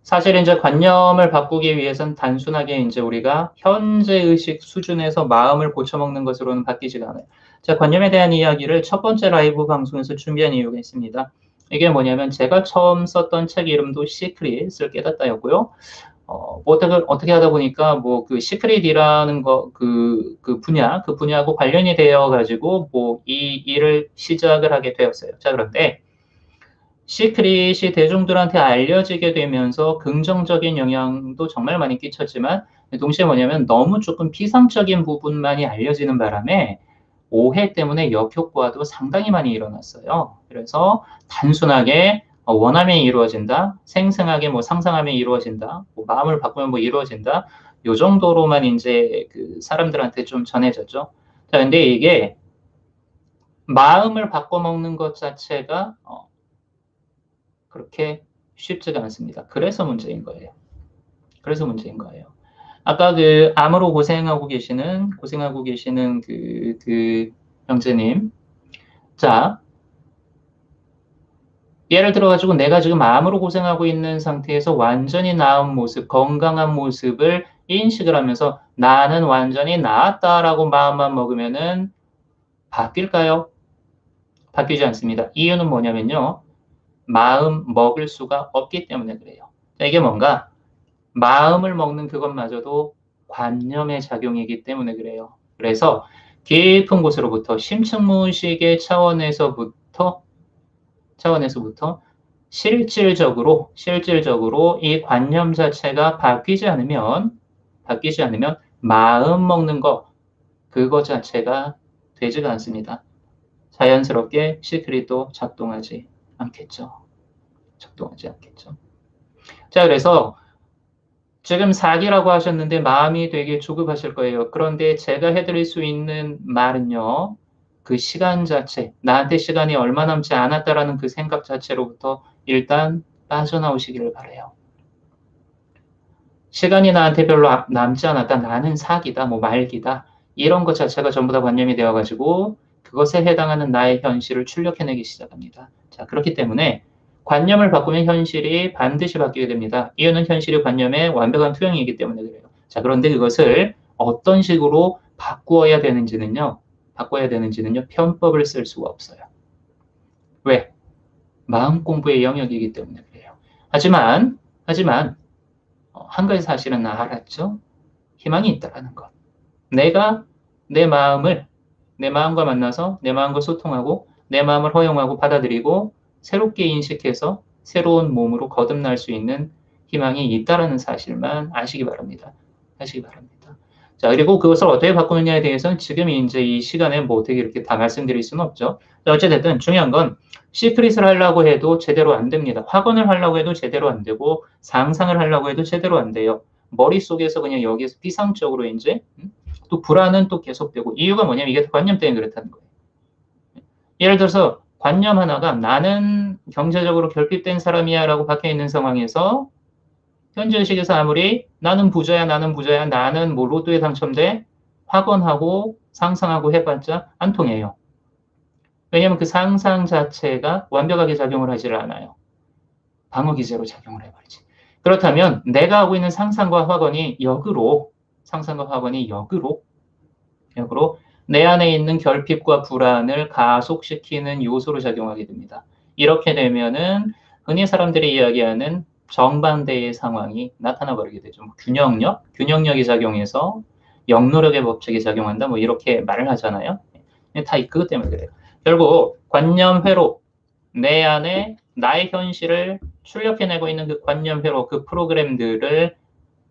사실 이제 관념을 바꾸기 위해서는 단순하게 이제 우리가 현재 의식 수준에서 마음을 고쳐먹는 것으로는 바뀌지가 않아요. 자, 관념에 대한 이야기를 첫 번째 라이브 방송에서 준비한 이유가 있습니다. 이게 뭐냐면 제가 처음 썼던 책 이름도 시크릿을 깨닫다였고요. 어떻게 하다 보니까 뭐 그 시크릿이라는 그 분야하고 관련이 되어 가지고 뭐 이 일을 시작을 하게 되었어요. 자, 그런데 시크릿이 대중들한테 알려지게 되면서 긍정적인 영향도 정말 많이 끼쳤지만 동시에 뭐냐면 너무 조금 피상적인 부분만이 알려지는 바람에 오해 때문에 역효과도 상당히 많이 일어났어요. 그래서 단순하게 원하면 이루어진다, 생생하게 뭐 상상하면 이루어진다, 뭐 마음을 바꾸면 뭐 이루어진다, 요 정도로만 이제 그 사람들한테 좀 전해졌죠. 자, 근데 이게 마음을 바꿔먹는 것 자체가 그렇게 쉽지가 않습니다. 그래서 문제인 거예요. 그래서 문제인 거예요. 아까 그 암으로 고생하고 계시는 그 형제님. 자, 예를 들어가지고 내가 지금 암으로 고생하고 있는 상태에서 완전히 나은 모습, 건강한 모습을 인식을 하면서 나는 완전히 나았다라고 마음만 먹으면은 바뀔까요? 바뀌지 않습니다. 이유는 뭐냐면요. 마음 먹을 수가 없기 때문에 그래요. 자, 이게 뭔가 마음을 먹는 그것마저도 관념의 작용이기 때문에 그래요. 그래서 깊은 곳으로부터 심층무의식의 차원에서부터 실질적으로 이 관념 자체가 바뀌지 않으면 마음 먹는 거 그거 자체가 되지가 않습니다. 자연스럽게 시크릿도 작동하지 않겠죠. 자, 그래서 지금 사기라고 하셨는데 마음이 되게 조급하실 거예요. 그런데 제가 해드릴 수 있는 말은요. 그 시간 자체, 나한테 시간이 얼마 남지 않았다라는 그 생각 자체로부터 일단 빠져나오시기를 바라요. 시간이 나한테 별로 남지 않았다. 나는 사기다, 뭐 말기다. 이런 것 자체가 전부 다 관념이 되어가지고 그것에 해당하는 나의 현실을 출력해내기 시작합니다. 자, 그렇기 때문에 관념을 바꾸면 현실이 반드시 바뀌게 됩니다. 이유는 현실이 관념의 완벽한 투영이기 때문에 그래요. 자, 그런데 그것을 어떤 식으로 바꿔야 되는지는요, 편법을 쓸 수가 없어요. 왜? 마음 공부의 영역이기 때문에 그래요. 하지만, 한 가지 사실은 알았죠? 희망이 있다라는 것. 내가 내 마음과 만나서 내 마음과 소통하고 내 마음을 허용하고 받아들이고 새롭게 인식해서 새로운 몸으로 거듭날 수 있는 희망이 있다라는 사실만 아시기 바랍니다. 자, 그리고 그것을 어떻게 바꾸느냐에 대해서는 지금 이제 이 시간에 뭐 어떻게 이렇게 다 말씀드릴 수는 없죠. 자, 어쨌든 중요한 건 시크릿을 하려고 해도 제대로 안 됩니다. 확언을 하려고 해도 제대로 안 되고 상상을 하려고 해도 제대로 안 돼요. 머릿속에서 그냥 여기에서 피상적으로 이제 또 불안은 또 계속되고 이유가 뭐냐면 이게 관념 때문에 그렇다는 거예요. 예를 들어서 관념 하나가 나는 경제적으로 결핍된 사람이야 라고 박혀 있는 상황에서 현재의식에서 아무리 나는 부자야 나는 뭐 로또에 당첨돼 확언하고 상상하고 해봤자 안 통해요. 왜냐하면 그 상상 자체가 완벽하게 작용을 하지를 않아요. 방어 기제로 작용을 해버리지. 그렇다면 내가 하고 있는 상상과 확언이 역으로 내 안에 있는 결핍과 불안을 가속시키는 요소로 작용하게 됩니다. 이렇게 되면은 흔히 사람들이 이야기하는 정반대의 상황이 나타나 버리게 되죠. 균형력이 작용해서 역노력의 법칙이 작용한다. 뭐 이렇게 말을 하잖아요. 다 그것 때문에 그래요. 결국 관념 회로 내 안에 나의 현실을 출력해내고 있는 그 관념 회로 그 프로그램들을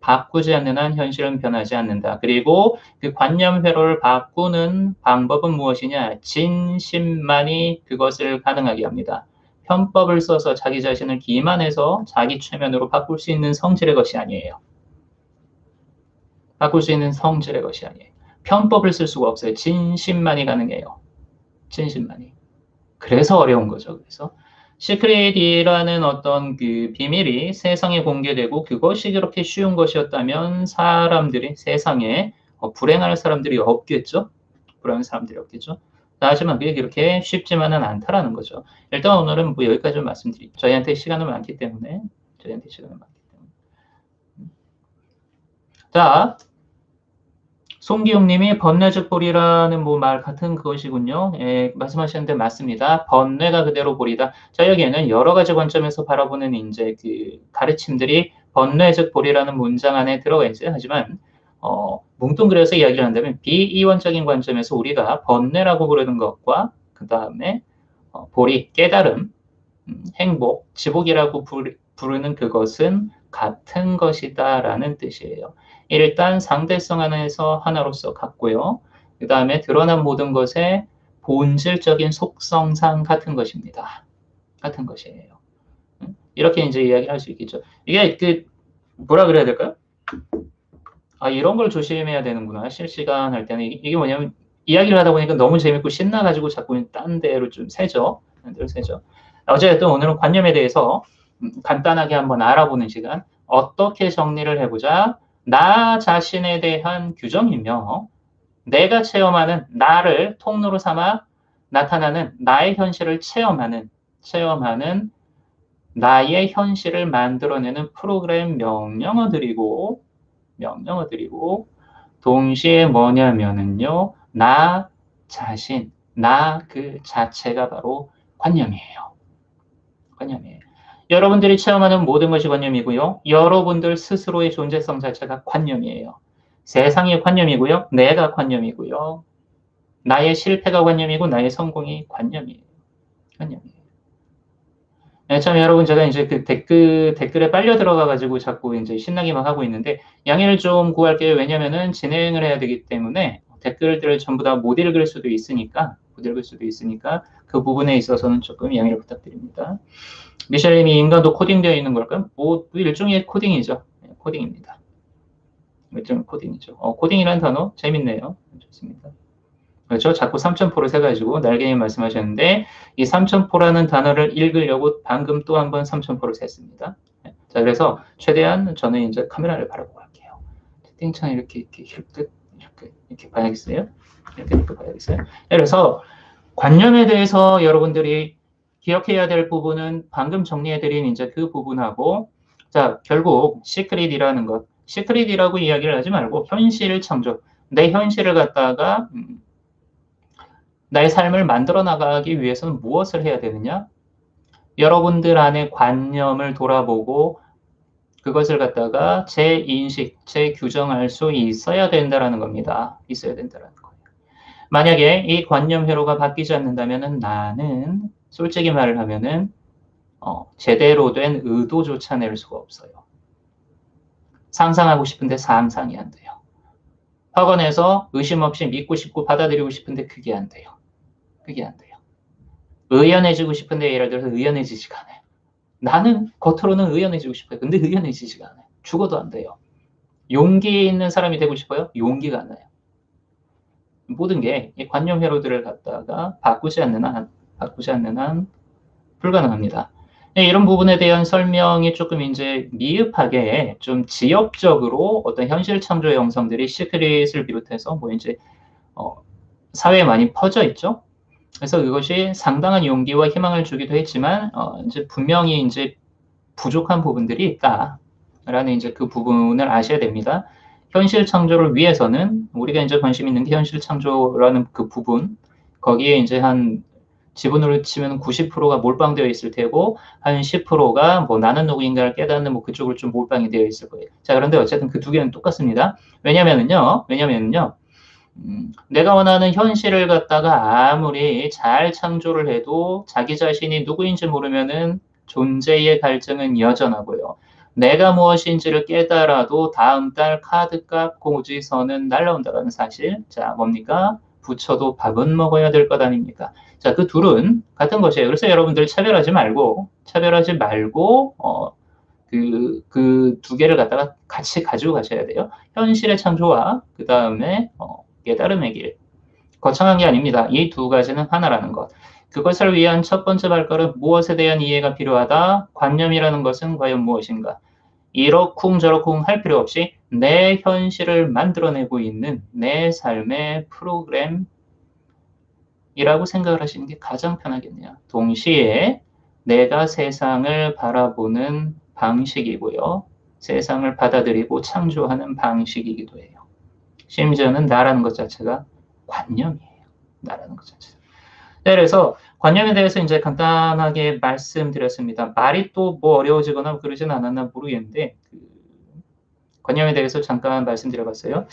바꾸지 않는 한 현실은 변하지 않는다. 그리고 그 관념 회로를 바꾸는 방법은 무엇이냐? 진심만이 그것을 가능하게 합니다. 편법을 써서 자기 자신을 기만해서 자기 최면으로 바꿀 수 있는 성질의 것이 아니에요. 편법을 쓸 수가 없어요. 진심만이 가능해요. 그래서 어려운 거죠. 그래서 시크릿이라는 어떤 그 비밀이 세상에 공개되고 그것이 그렇게 쉬운 것이었다면 세상에 불행할 사람들이 없겠죠. 하지만 그게 그렇게 쉽지만은 않다라는 거죠. 일단 오늘은 뭐 여기까지 말씀드릴게요. 저희한테 시간은 많기 때문에. 자, 송기용님이 번뇌적 보리라는 뭐 말 같은 그것이군요. 예, 말씀하셨는데 맞습니다. 번뇌가 그대로 보리다. 자, 여기에는 여러 가지 관점에서 바라보는 이제 그 가르침들이 번뇌적 보리라는 문장 안에 들어가 있어요. 하지만 뭉뚱그려서 이야기를 한다면 비이원적인 관점에서 우리가 번뇌라고 부르는 것과 그 다음에 보리, 깨달음, 행복, 지복이라고 부르는 그것은 같은 것이다라는 뜻이에요. 일단 상대성 안에서 하나로서 같고요. 그 다음에 드러난 모든 것의 본질적인 속성상 같은 것입니다. 같은 것이에요. 이렇게 이제 이야기를 할 수 있겠죠. 이게 뭐라 그래야 될까요? 이런 걸 조심해야 되는구나. 실시간 할 때는 이게 뭐냐면 이야기를 하다 보니까 너무 재밌고 신나가지고 자꾸 딴 데로 좀 새죠. 어쨌든 오늘은 관념에 대해서 간단하게 한번 알아보는 시간. 어떻게 정리를 해보자. 나 자신에 대한 규정이며 내가 체험하는 나를 통로로 삼아 나타나는 나의 현실을 체험하는 나의 현실을 만들어내는 프로그램 명령어들이고 동시에 뭐냐면은요. 나 그 자체가 바로 관념이에요. 여러분들이 체험하는 모든 것이 관념이고요. 여러분들 스스로의 존재성 자체가 관념이에요. 세상이 관념이고요. 내가 관념이고요. 나의 실패가 관념이고 나의 성공이 관념이에요. 관념이에요. 네, 참 여러분 제가 이제 그 댓글에 빨려 들어가가지고 자꾸 이제 신나게 막 하고 있는데 양해를 좀 구할게요. 왜냐면은 진행을 해야 되기 때문에 댓글들을 전부 다 못 읽을 수도 있으니까 그 부분에 있어서는 조금 양해를 부탁드립니다. 미셸님이 인간도 코딩되어 있는 걸까요? 뭐 일종의 코딩이죠. 네, 코딩입니다. 일종의 코딩이죠. 코딩이라는 단어 재밌네요. 좋습니다. 그렇죠? 자꾸 3,000포를 세가지고 날개님 말씀하셨는데 이 3,000포라는 단어를 읽으려고 방금 또 한 번 3,000포를 셌습니다. 네. 자, 그래서 최대한 저는 이제 카메라를 바라보고 갈게요. 채팅창 이렇게 봐야겠어요? 이렇게 봐야겠어요? 그래서 관념에 대해서 여러분들이 기억해야 될 부분은 방금 정리해드린 이제 그 부분하고 자, 결국 시크릿이라는 것. 시크릿이라고 이야기를 하지 말고 현실 창조. 내 현실을 갖다가 나의 삶을 만들어 나가기 위해서는 무엇을 해야 되느냐? 여러분들 안에 관념을 돌아보고 그것을 갖다가 재인식, 재규정할 수 있어야 된다라는 겁니다. 있어야 된다라는 거예요. 만약에 이 관념 회로가 바뀌지 않는다면 나는 솔직히 말을 하면은 제대로 된 의도조차 낼 수가 없어요. 상상하고 싶은데 상상이 안 돼요. 학원에서 의심 없이 믿고 싶고 받아들이고 싶은데 그게 안 돼요. 그게 안 돼요. 의연해지고 싶은데 예를 들어서 의연해지지가 않아요. 나는 겉으로는 의연해지고 싶어요. 근데 의연해지지가 않아요. 죽어도 안 돼요. 용기 있는 사람이 되고 싶어요? 용기가 안 나요. 모든 게 이 관념 회로들을 갖다가 바꾸지 않는 한 불가능합니다. 네, 이런 부분에 대한 설명이 조금 이제 미흡하게 좀 지역적으로 어떤 현실 창조 영상들이 시크릿을 비롯해서 뭐 이제 사회에 많이 퍼져 있죠. 그래서 그것이 상당한 용기와 희망을 주기도 했지만 이제 분명히 이제 부족한 부분들이 있다라는 이제 그 부분을 아셔야 됩니다. 현실 창조를 위해서는 우리가 이제 관심 있는 게 현실 창조라는 그 부분 거기에 이제 한 지분으로 치면 90%가 몰빵되어 있을 테고 한 10%가 뭐 나는 누구인가를 깨닫는 뭐 그쪽으로 좀 몰빵이 되어 있을 거예요. 자, 그런데 어쨌든 그 두 개는 똑같습니다. 왜냐면은요. 내가 원하는 현실을 갖다가 아무리 잘 창조를 해도 자기 자신이 누구인지 모르면은 존재의 갈증은 여전하고요. 내가 무엇인지를 깨달아도 다음 달 카드값 고지서는 날라온다는 사실. 자, 뭡니까? 부처도 밥은 먹어야 될 것 아닙니까? 자, 그 둘은 같은 것이에요. 그래서 여러분들 차별하지 말고, 그 두 개를 갖다가 같이 가지고 가셔야 돼요. 현실의 창조와 그 다음에 깨달음의 길. 거창한 게 아닙니다. 이 두 가지는 하나라는 것. 그것을 위한 첫 번째 발걸음, 무엇에 대한 이해가 필요하다? 관념이라는 것은 과연 무엇인가? 이러쿵저러쿵 할 필요 없이 내 현실을 만들어내고 있는 내 삶의 프로그램이라고 생각을 하시는 게 가장 편하겠네요. 동시에 내가 세상을 바라보는 방식이고요. 세상을 받아들이고 창조하는 방식이기도 해요. 심지어는 나라는 것 자체가 관념이에요. 나라는 것 자체가. 네, 그래서 관념에 대해서 이제 간단하게 말씀드렸습니다. 말이 또 뭐 어려워지거나 그러진 않았나 모르겠는데 관념에 대해서 잠깐 말씀드려봤어요.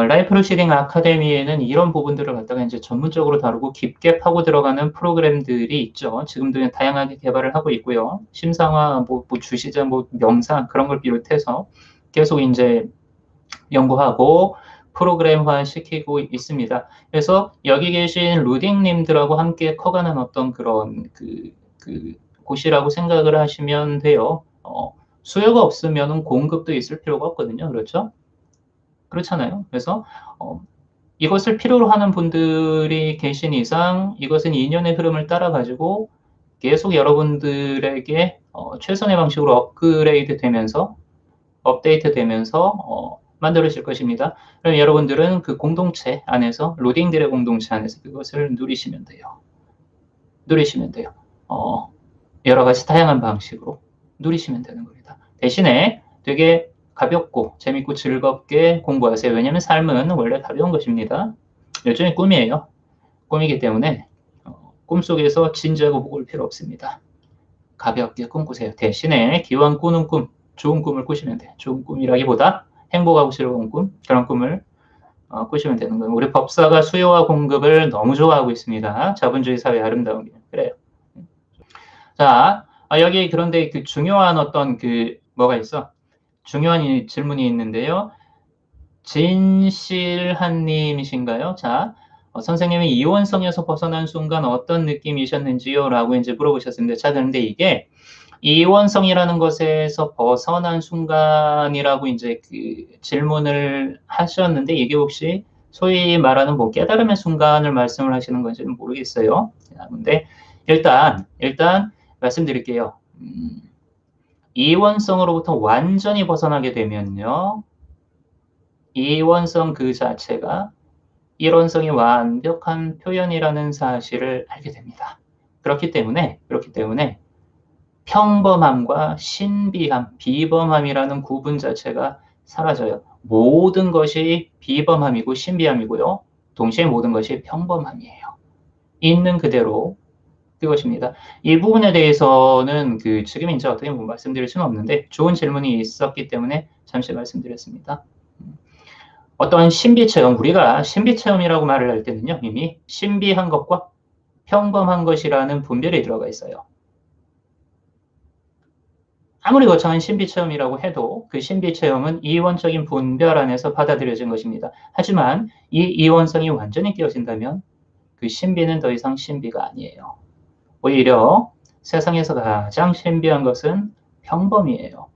라이프 루시딩 아카데미에는 이런 부분들을 갖다가 이제 전문적으로 다루고 깊게 파고 들어가는 프로그램들이 있죠. 지금도 다양하게 개발을 하고 있고요. 심상화, 뭐 주시자, 뭐 명상 그런 걸 비롯해서 계속 이제 연구하고 프로그램화 시키고 있습니다. 그래서 여기 계신 루딩님들하고 함께 커가는 어떤 그런 곳이라고 생각을 하시면 돼요. 수요가 없으면 공급도 있을 필요가 없거든요. 그렇죠? 그렇잖아요. 그래서 이것을 필요로 하는 분들이 계신 이상 이것은 인연의 흐름을 따라가지고 계속 여러분들에게 최선의 방식으로 업그레이드 되면서 업데이트 되면서 만들어질 것입니다. 그럼 여러분들은 그 공동체 안에서 로딩들의 공동체 안에서 그것을 누리시면 돼요. 여러 가지 다양한 방식으로 누리시면 되는 겁니다. 대신에 되게 가볍고 재밌고 즐겁게 공부하세요. 왜냐하면 삶은 원래 가벼운 것입니다. 일종의 꿈이에요. 꿈이기 때문에 꿈속에서 진지하고 무거울 필요 없습니다. 가볍게 꿈꾸세요. 대신에 기왕 꾸는 꿈, 좋은 꿈을 꾸시면 돼요. 좋은 꿈이라기보다 행복하고 즐거운 꿈, 그런 꿈을 꾸시면 되는 거예요. 우리 법사가 수요와 공급을 너무 좋아하고 있습니다. 자본주의 사회 아름다운 게. 그래요. 자, 여기 그런데 그 중요한 어떤 그 뭐가 있어? 중요한 질문이 있는데요. 진실한님이신가요? 자, 선생님이 이원성에서 벗어난 순간 어떤 느낌이셨는지요? 라고 이제 물어보셨습니다. 자, 그런데 이게 이원성이라는 것에서 벗어난 순간이라고 이제 그 질문을 하셨는데 이게 혹시 소위 말하는 뭐 깨달음의 순간을 말씀을 하시는 건지는 모르겠어요. 근데 일단 말씀드릴게요. 이원성으로부터 완전히 벗어나게 되면요. 이원성 그 자체가 일원성이 완벽한 표현이라는 사실을 알게 됩니다. 그렇기 때문에 평범함과 신비함, 비범함이라는 구분 자체가 사라져요. 모든 것이 비범함이고 신비함이고요. 동시에 모든 것이 평범함이에요. 있는 그대로 그것입니다. 이 부분에 대해서는 지금 이제 어떻게 보면 말씀드릴 수는 없는데 좋은 질문이 있었기 때문에 잠시 말씀드렸습니다. 어떠한 신비 체험, 우리가 신비 체험이라고 말을 할 때는요, 이미 신비한 것과 평범한 것이라는 분별이 들어가 있어요. 아무리 거창한 신비 체험이라고 해도 그 신비 체험은 이원적인 분별 안에서 받아들여진 것입니다. 하지만 이 이원성이 완전히 깨어진다면 그 신비는 더 이상 신비가 아니에요. 오히려 세상에서 가장 신비한 것은 평범이에요.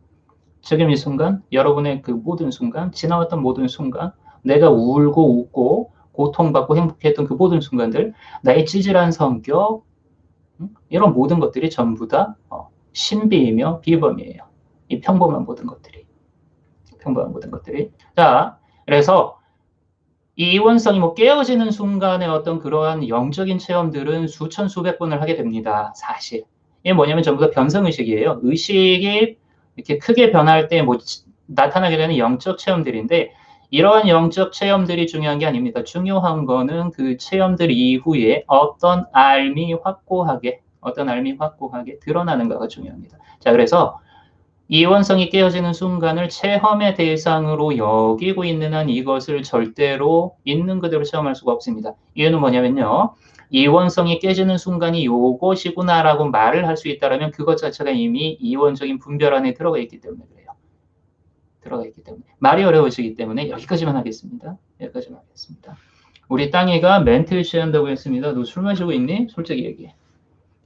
지금 이 순간, 여러분의 그 모든 순간, 지나왔던 모든 순간, 내가 울고 웃고 고통받고 행복했던 그 모든 순간들, 나의 찌질한 성격, 이런 모든 것들이 전부 다 신비이며 비범이에요. 이 평범한 모든 것들이. 자, 그래서 이 이원성이 깨어지는 순간의 어떤 그러한 영적인 체험들은 수천, 수백 번을 하게 됩니다. 사실. 이게 뭐냐면 전부 다 변성의식이에요. 의식이 이렇게 크게 변할 때 나타나게 되는 영적 체험들인데 이러한 영적 체험들이 중요한 게 아닙니다. 중요한 거는 그 체험들 이후에 어떤 알미 확고하게 드러나는가가 중요합니다. 자, 그래서 이원성이 깨어지는 순간을 체험의 대상으로 여기고 있는 한 이것을 절대로 있는 그대로 체험할 수가 없습니다. 이유는 뭐냐면요. 이원성이 깨지는 순간이 요것이구나라고 말을 할 수 있다면 그것 자체가 이미 이원적인 분별 안에 들어가 있기 때문에 그래요. 말이 어려워지기 때문에 여기까지만 하겠습니다. 우리 땅이가 멘트를 취한다고 했습니다. 너 술 마시고 있니? 솔직히 얘기해.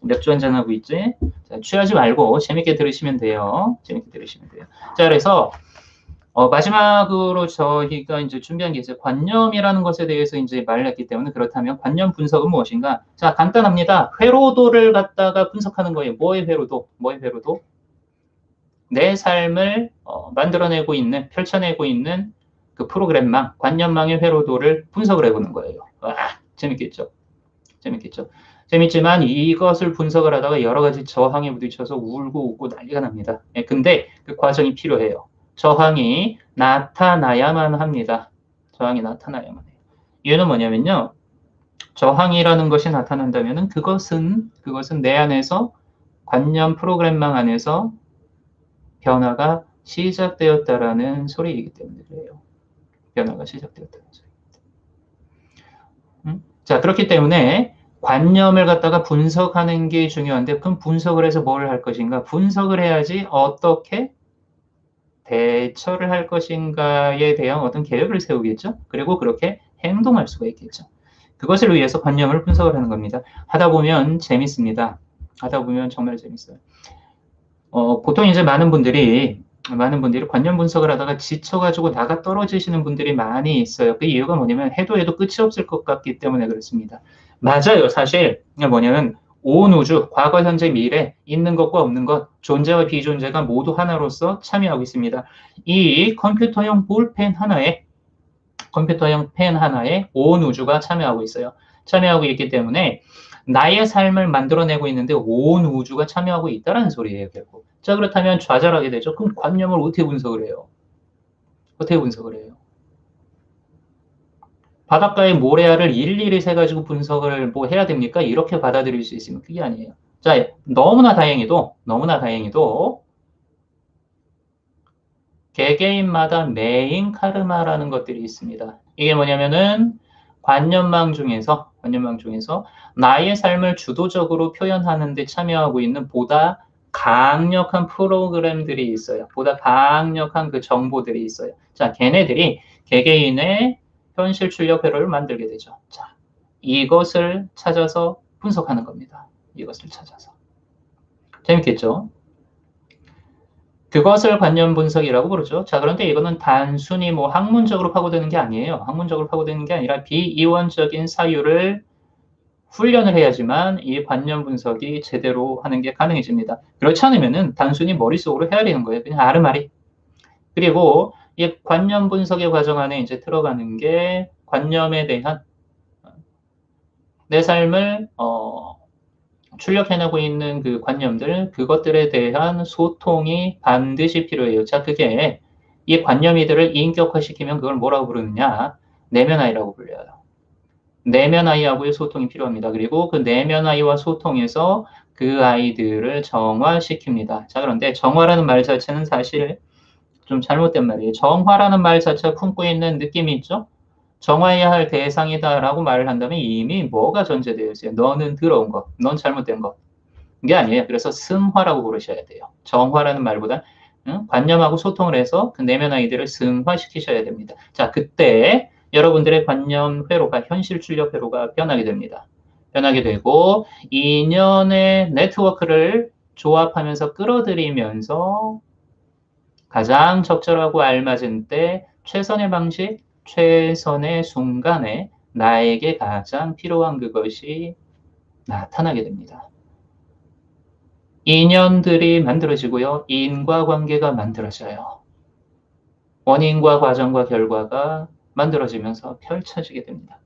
맥주 한잔하고 있지? 자, 취하지 말고 재밌게 들으시면 돼요. 자, 그래서 마지막으로 저희가 이제 준비한 게 있어요. 관념이라는 것에 대해서 이제 말을 했기 때문에 그렇다면 관념 분석은 무엇인가? 자, 간단합니다. 회로도를 갖다가 분석하는 거예요. 뭐의 회로도? 내 삶을 만들어내고 있는, 펼쳐내고 있는 그 프로그램망, 관념망의 회로도를 분석을 해보는 거예요. 와, 재밌겠죠? 재밌지만 이것을 분석을 하다가 여러 가지 저항에 부딪혀서 울고 웃고 난리가 납니다. 근데 그 과정이 필요해요. 저항이 나타나야만 합니다. 이유는 뭐냐면요. 저항이라는 것이 나타난다면 그것은 내 안에서 관념 프로그램망 안에서 변화가 시작되었다라는 소리이기 때문에 그래요. 자, 그렇기 때문에 관념을 갖다가 분석하는 게 중요한데 그럼 분석을 해서 뭘 할 것인가? 분석을 해야지 어떻게 대처를 할 것인가에 대한 어떤 계획을 세우겠죠. 그리고 그렇게 행동할 수가 있겠죠. 그것을 위해서 관념을 분석을 하는 겁니다. 하다 보면 재밌습니다. 정말 재밌어요. 보통 이제 많은 분들이 관념 분석을 하다가 지쳐가지고 나가 떨어지시는 분들이 많이 있어요. 그 이유가 뭐냐면 해도 끝이 없을 것 같기 때문에 그렇습니다. 맞아요. 사실 뭐냐면 온 우주, 과거, 현재, 미래, 있는 것과 없는 것, 존재와 비존재가 모두 하나로서 참여하고 있습니다. 이 컴퓨터용 펜 하나에 온 우주가 참여하고 있어요. 참여하고 있기 때문에 나의 삶을 만들어내고 있는데 온 우주가 참여하고 있다는 소리예요, 결국. 자, 그렇다면 좌절하게 되죠. 그럼 관념을 어떻게 분석을 해요? 바닷가의 모래알을 일일이 세가지고 분석을 해야 됩니까? 이렇게 받아들일 수 있으면 그게 아니에요. 자, 너무나 다행히도 개개인마다 메인 카르마라는 것들이 있습니다. 이게 뭐냐면은 관념망 중에서 나의 삶을 주도적으로 표현하는 데 참여하고 있는 보다 강력한 프로그램들이 있어요. 보다 강력한 그 정보들이 있어요. 자, 걔네들이 개개인의 현실 출력 회로를 만들게 되죠. 자, 이것을 찾아서 분석하는 겁니다. 이것을 찾아서. 재밌겠죠? 그것을 관념 분석이라고 부르죠. 자, 그런데 이거는 단순히 뭐 학문적으로 파고드는 게 아니에요. 학문적으로 파고드는 게 아니라 비이원적인 사유를 훈련을 해야지만 이 관념 분석이 제대로 하는 게 가능해집니다. 그렇지 않으면은 단순히 머릿속으로 헤아리는 거예요. 그냥 아르마리. 그리고 이 관념 분석의 과정 안에 이제 들어가는 게 관념에 대한 내 삶을 출력해내고 있는 그 관념들, 그것들에 대한 소통이 반드시 필요해요. 자, 그게 이 관념이들을 인격화시키면 그걸 뭐라고 부르느냐? 내면아이라고 불려요. 내면아이하고의 소통이 필요합니다. 그리고 그 내면아이와 소통해서 그 아이들을 정화시킵니다. 자, 그런데 정화라는 말 자체는 사실 좀 잘못된 말이에요. 정화라는 말 자체가 품고 있는 느낌이 있죠? 정화해야 할 대상이다라고 말을 한다면 이미 뭐가 전제되어 있어요? 너는 더러운 것, 넌 잘못된 것. 이게 아니에요. 그래서 승화라고 부르셔야 돼요. 정화라는 말보다 관념하고 소통을 해서 그 내면 아이들을 승화시키셔야 됩니다. 자, 그때 여러분들의 관념 회로가 현실 출력 회로가 변하게 됩니다. 변하게 되고 인연의 네트워크를 조합하면서 끌어들이면서 가장 적절하고 알맞은 때 최선의 방식, 최선의 순간에 나에게 가장 필요한 그것이 나타나게 됩니다. 인연들이 만들어지고요. 인과관계가 만들어져요. 원인과 과정과 결과가 만들어지면서 펼쳐지게 됩니다.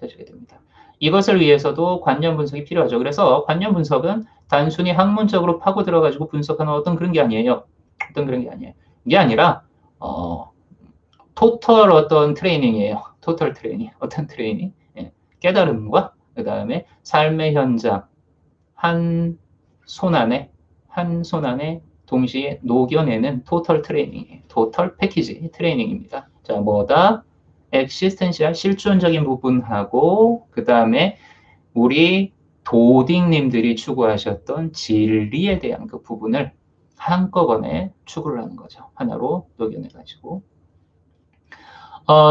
펼쳐지게 됩니다. 이것을 위해서도 관념 분석이 필요하죠. 그래서 관념 분석은 단순히 학문적으로 파고 들어가지고 분석하는 어떤 그런 게 아니에요. 어떤 그런 게 아니에요. 이게 아니라 토털 어떤 트레이닝이에요. 토털 트레이닝. 어떤 트레이닝? 예. 깨달음과 그 다음에 삶의 현장 한 손 안에 동시에 녹여내는 토털 트레이닝이에요. 토털 패키지 트레이닝입니다. 자, 뭐다? 엑시스텐셜 실존적인 부분하고 그 다음에 우리 도딩님들이 추구하셨던 진리에 대한 그 부분을 한꺼번에 추구를 하는 거죠. 하나로 녹여내가지고.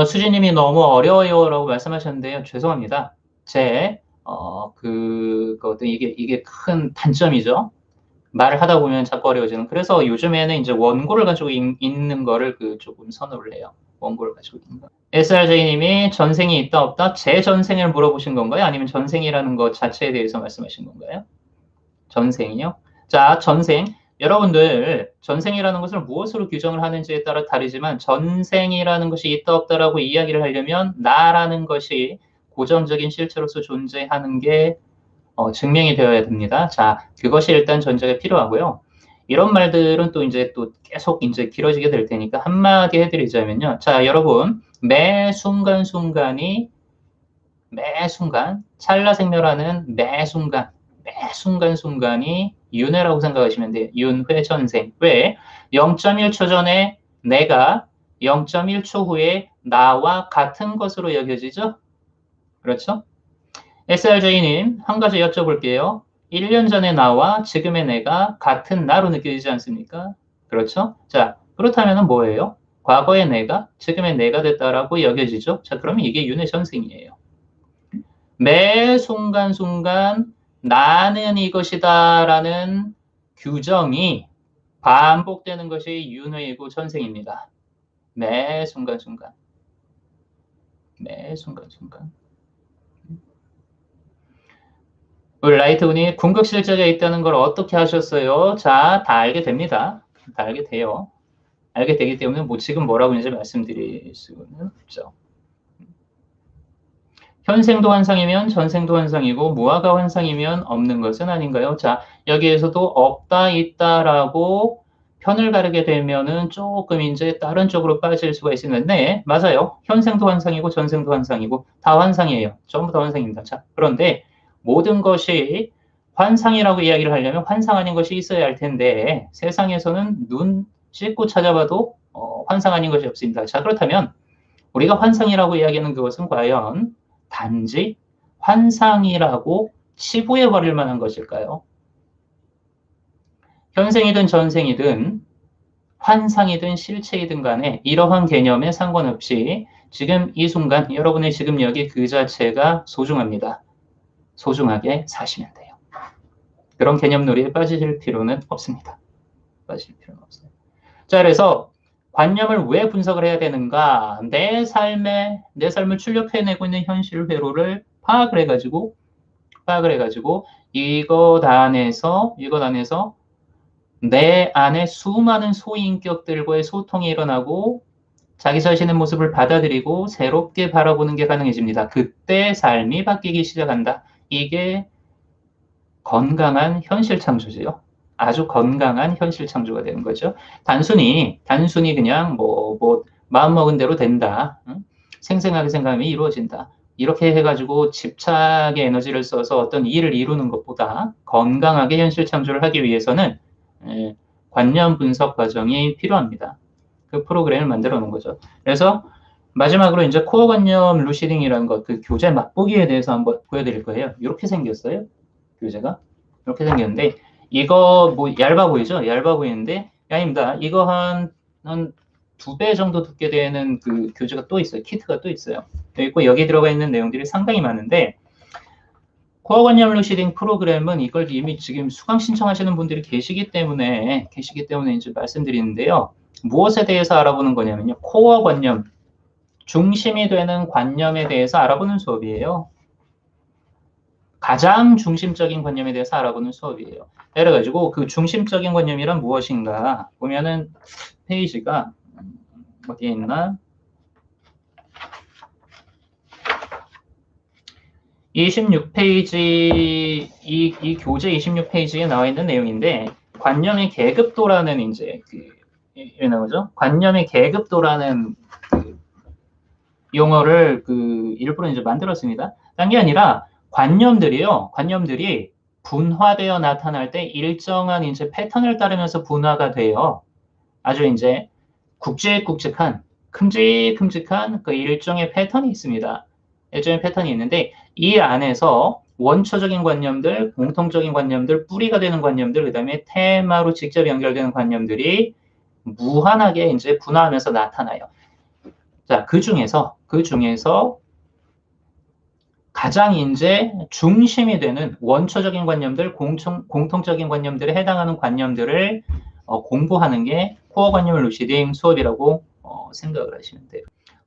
수지님이 너무 어려워요라고 말씀하셨는데요. 죄송합니다. 이게 큰 단점이죠. 말을 하다 보면 자꾸 어려워지는. 그래서 요즘에는 이제 원고를 가지고 있는 거를 조금 선호를 해요. 원고를 가지고 있는 거. SRJ님이 전생이 있다 없다? 제 전생을 물어보신 건가요? 아니면 전생이라는 것 자체에 대해서 말씀하신 건가요? 전생이요? 자, 전생. 여러분들 전생이라는 것을 무엇으로 규정을 하는지에 따라 다르지만 전생이라는 것이 있다 없다라고 이야기를 하려면 나라는 것이 고정적인 실체로서 존재하는 게 증명이 되어야 됩니다. 자, 그것이 일단 전제가 필요하고요. 이런 말들은 또 이제 또 계속 이제 길어지게 될 테니까 한마디 해드리자면요. 자, 여러분, 매 순간순간이 매 순간, 찰나생멸하는 매 순간순간이 윤회라고 생각하시면 돼요. 윤회 전생. 왜? 0.1초 전에 내가 0.1초 후에 나와 같은 것으로 여겨지죠? 그렇죠? SRJ님, 한 가지 여쭤볼게요. 1년 전에 나와 지금의 내가 같은 나로 느껴지지 않습니까? 그렇죠? 자, 그렇다면 뭐예요? 과거의 내가 지금의 내가 됐다라고 여겨지죠? 자, 그러면 이게 윤회 전생이에요. 매 순간순간 나는 이것이다라는 규정이 반복되는 것이 윤회이고 전생입니다. 매 순간순간. 매 순간순간. 우리 라이트군이 궁극실제가 있다는 걸 어떻게 하셨어요? 자, 다 알게 됩니다. 다 알게 돼요. 알게 되기 때문에 뭐 지금 뭐라고 이제 말씀드릴 수는 없죠. 현생도 환상이면 전생도 환상이고 무아가 환상이면 없는 것은 아닌가요? 자, 여기에서도 없다, 있다라고 편을 가르게 되면은 조금 이제 다른 쪽으로 빠질 수가 있는데, 네, 맞아요. 현생도 환상이고 전생도 환상이고 다 환상이에요. 전부 다 환상입니다. 자, 그런데 모든 것이 환상이라고 이야기를 하려면 환상 아닌 것이 있어야 할 텐데 세상에서는 눈 씻고 찾아봐도 환상 아닌 것이 없습니다. 자, 그렇다면 우리가 환상이라고 이야기하는 그것은 과연 단지 환상이라고 치부해버릴 만한 것일까요? 현생이든 전생이든 환상이든 실체이든 간에 이러한 개념에 상관없이 지금 이 순간 여러분의 지금 여기 그 자체가 소중합니다. 소중하게 사시면 돼요. 그런 개념놀이에 빠지실 필요는 없습니다. 빠질 필요는 없어요. 자, 그래서 관념을 왜 분석을 해야 되는가? 내 삶을 출력해내고 있는 현실 회로를 파악을 해가지고 이것 안에서 내 안에 수많은 소인격들과의 소통이 일어나고 자기 자신의 모습을 받아들이고 새롭게 바라보는 게 가능해집니다. 그때 삶이 바뀌기 시작한다. 이게 건강한 현실 창조지요. 아주 건강한 현실 창조가 되는 거죠. 단순히 그냥 마음먹은 대로 된다. 생생하게 생각하면 이루어진다. 이렇게 해가지고 집착의 에너지를 써서 어떤 일을 이루는 것보다 건강하게 현실 창조를 하기 위해서는 관념 분석 과정이 필요합니다. 그 프로그램을 만들어 놓은 거죠. 그래서 마지막으로 이제 코어 관념 루시딩이라는 것, 그 교재 맛보기에 대해서 한번 보여드릴 거예요. 이렇게 생겼어요. 교재가. 이렇게 생겼는데, 이거 얇아 보이죠? 얇아 보이는데, 아닙니다. 이거 한 2배 정도 두께 되는 그 교재가 또 있어요. 키트가 또 있어요. 있고, 여기 들어가 있는 내용들이 상당히 많은데, 코어 관념 루시딩 프로그램은 이걸 이미 지금 수강 신청하시는 분들이 계시기 때문에 이제 말씀드리는데요. 무엇에 대해서 알아보는 거냐면요. 코어 관념, 중심이 되는 관념에 대해서 알아보는 수업이에요. 가장 중심적인 관념에 대해서 알아보는 수업이에요. 그래가지고 그 중심적인 관념이란 무엇인가 보면은 페이지가 어디에 있나? 26페이지, 이 교재 26페이지에 나와 있는 내용인데, 관념의 계급도라는 이제 이런 거죠. 관념의 계급도라는 용어를 일부러 이제 만들었습니다. 딴 게 아니라 관념들이 분화되어 나타날 때 일정한 이제 패턴을 따르면서 분화가 돼요. 아주 이제 굵직굵직한, 큼직큼직한 그 일종의 패턴이 있습니다. 일종의 패턴이 있는데 이 안에서 원초적인 관념들, 공통적인 관념들, 뿌리가 되는 관념들, 그 다음에 테마로 직접 연결되는 관념들이 무한하게 이제 분화하면서 나타나요. 자, 그 중에서 가장 이제 중심이 되는 원초적인 관념들, 공통적인 관념들에 해당하는 관념들을 공부하는 게 코어 관념 루시딩 수업이라고 생각을 하시면 돼요.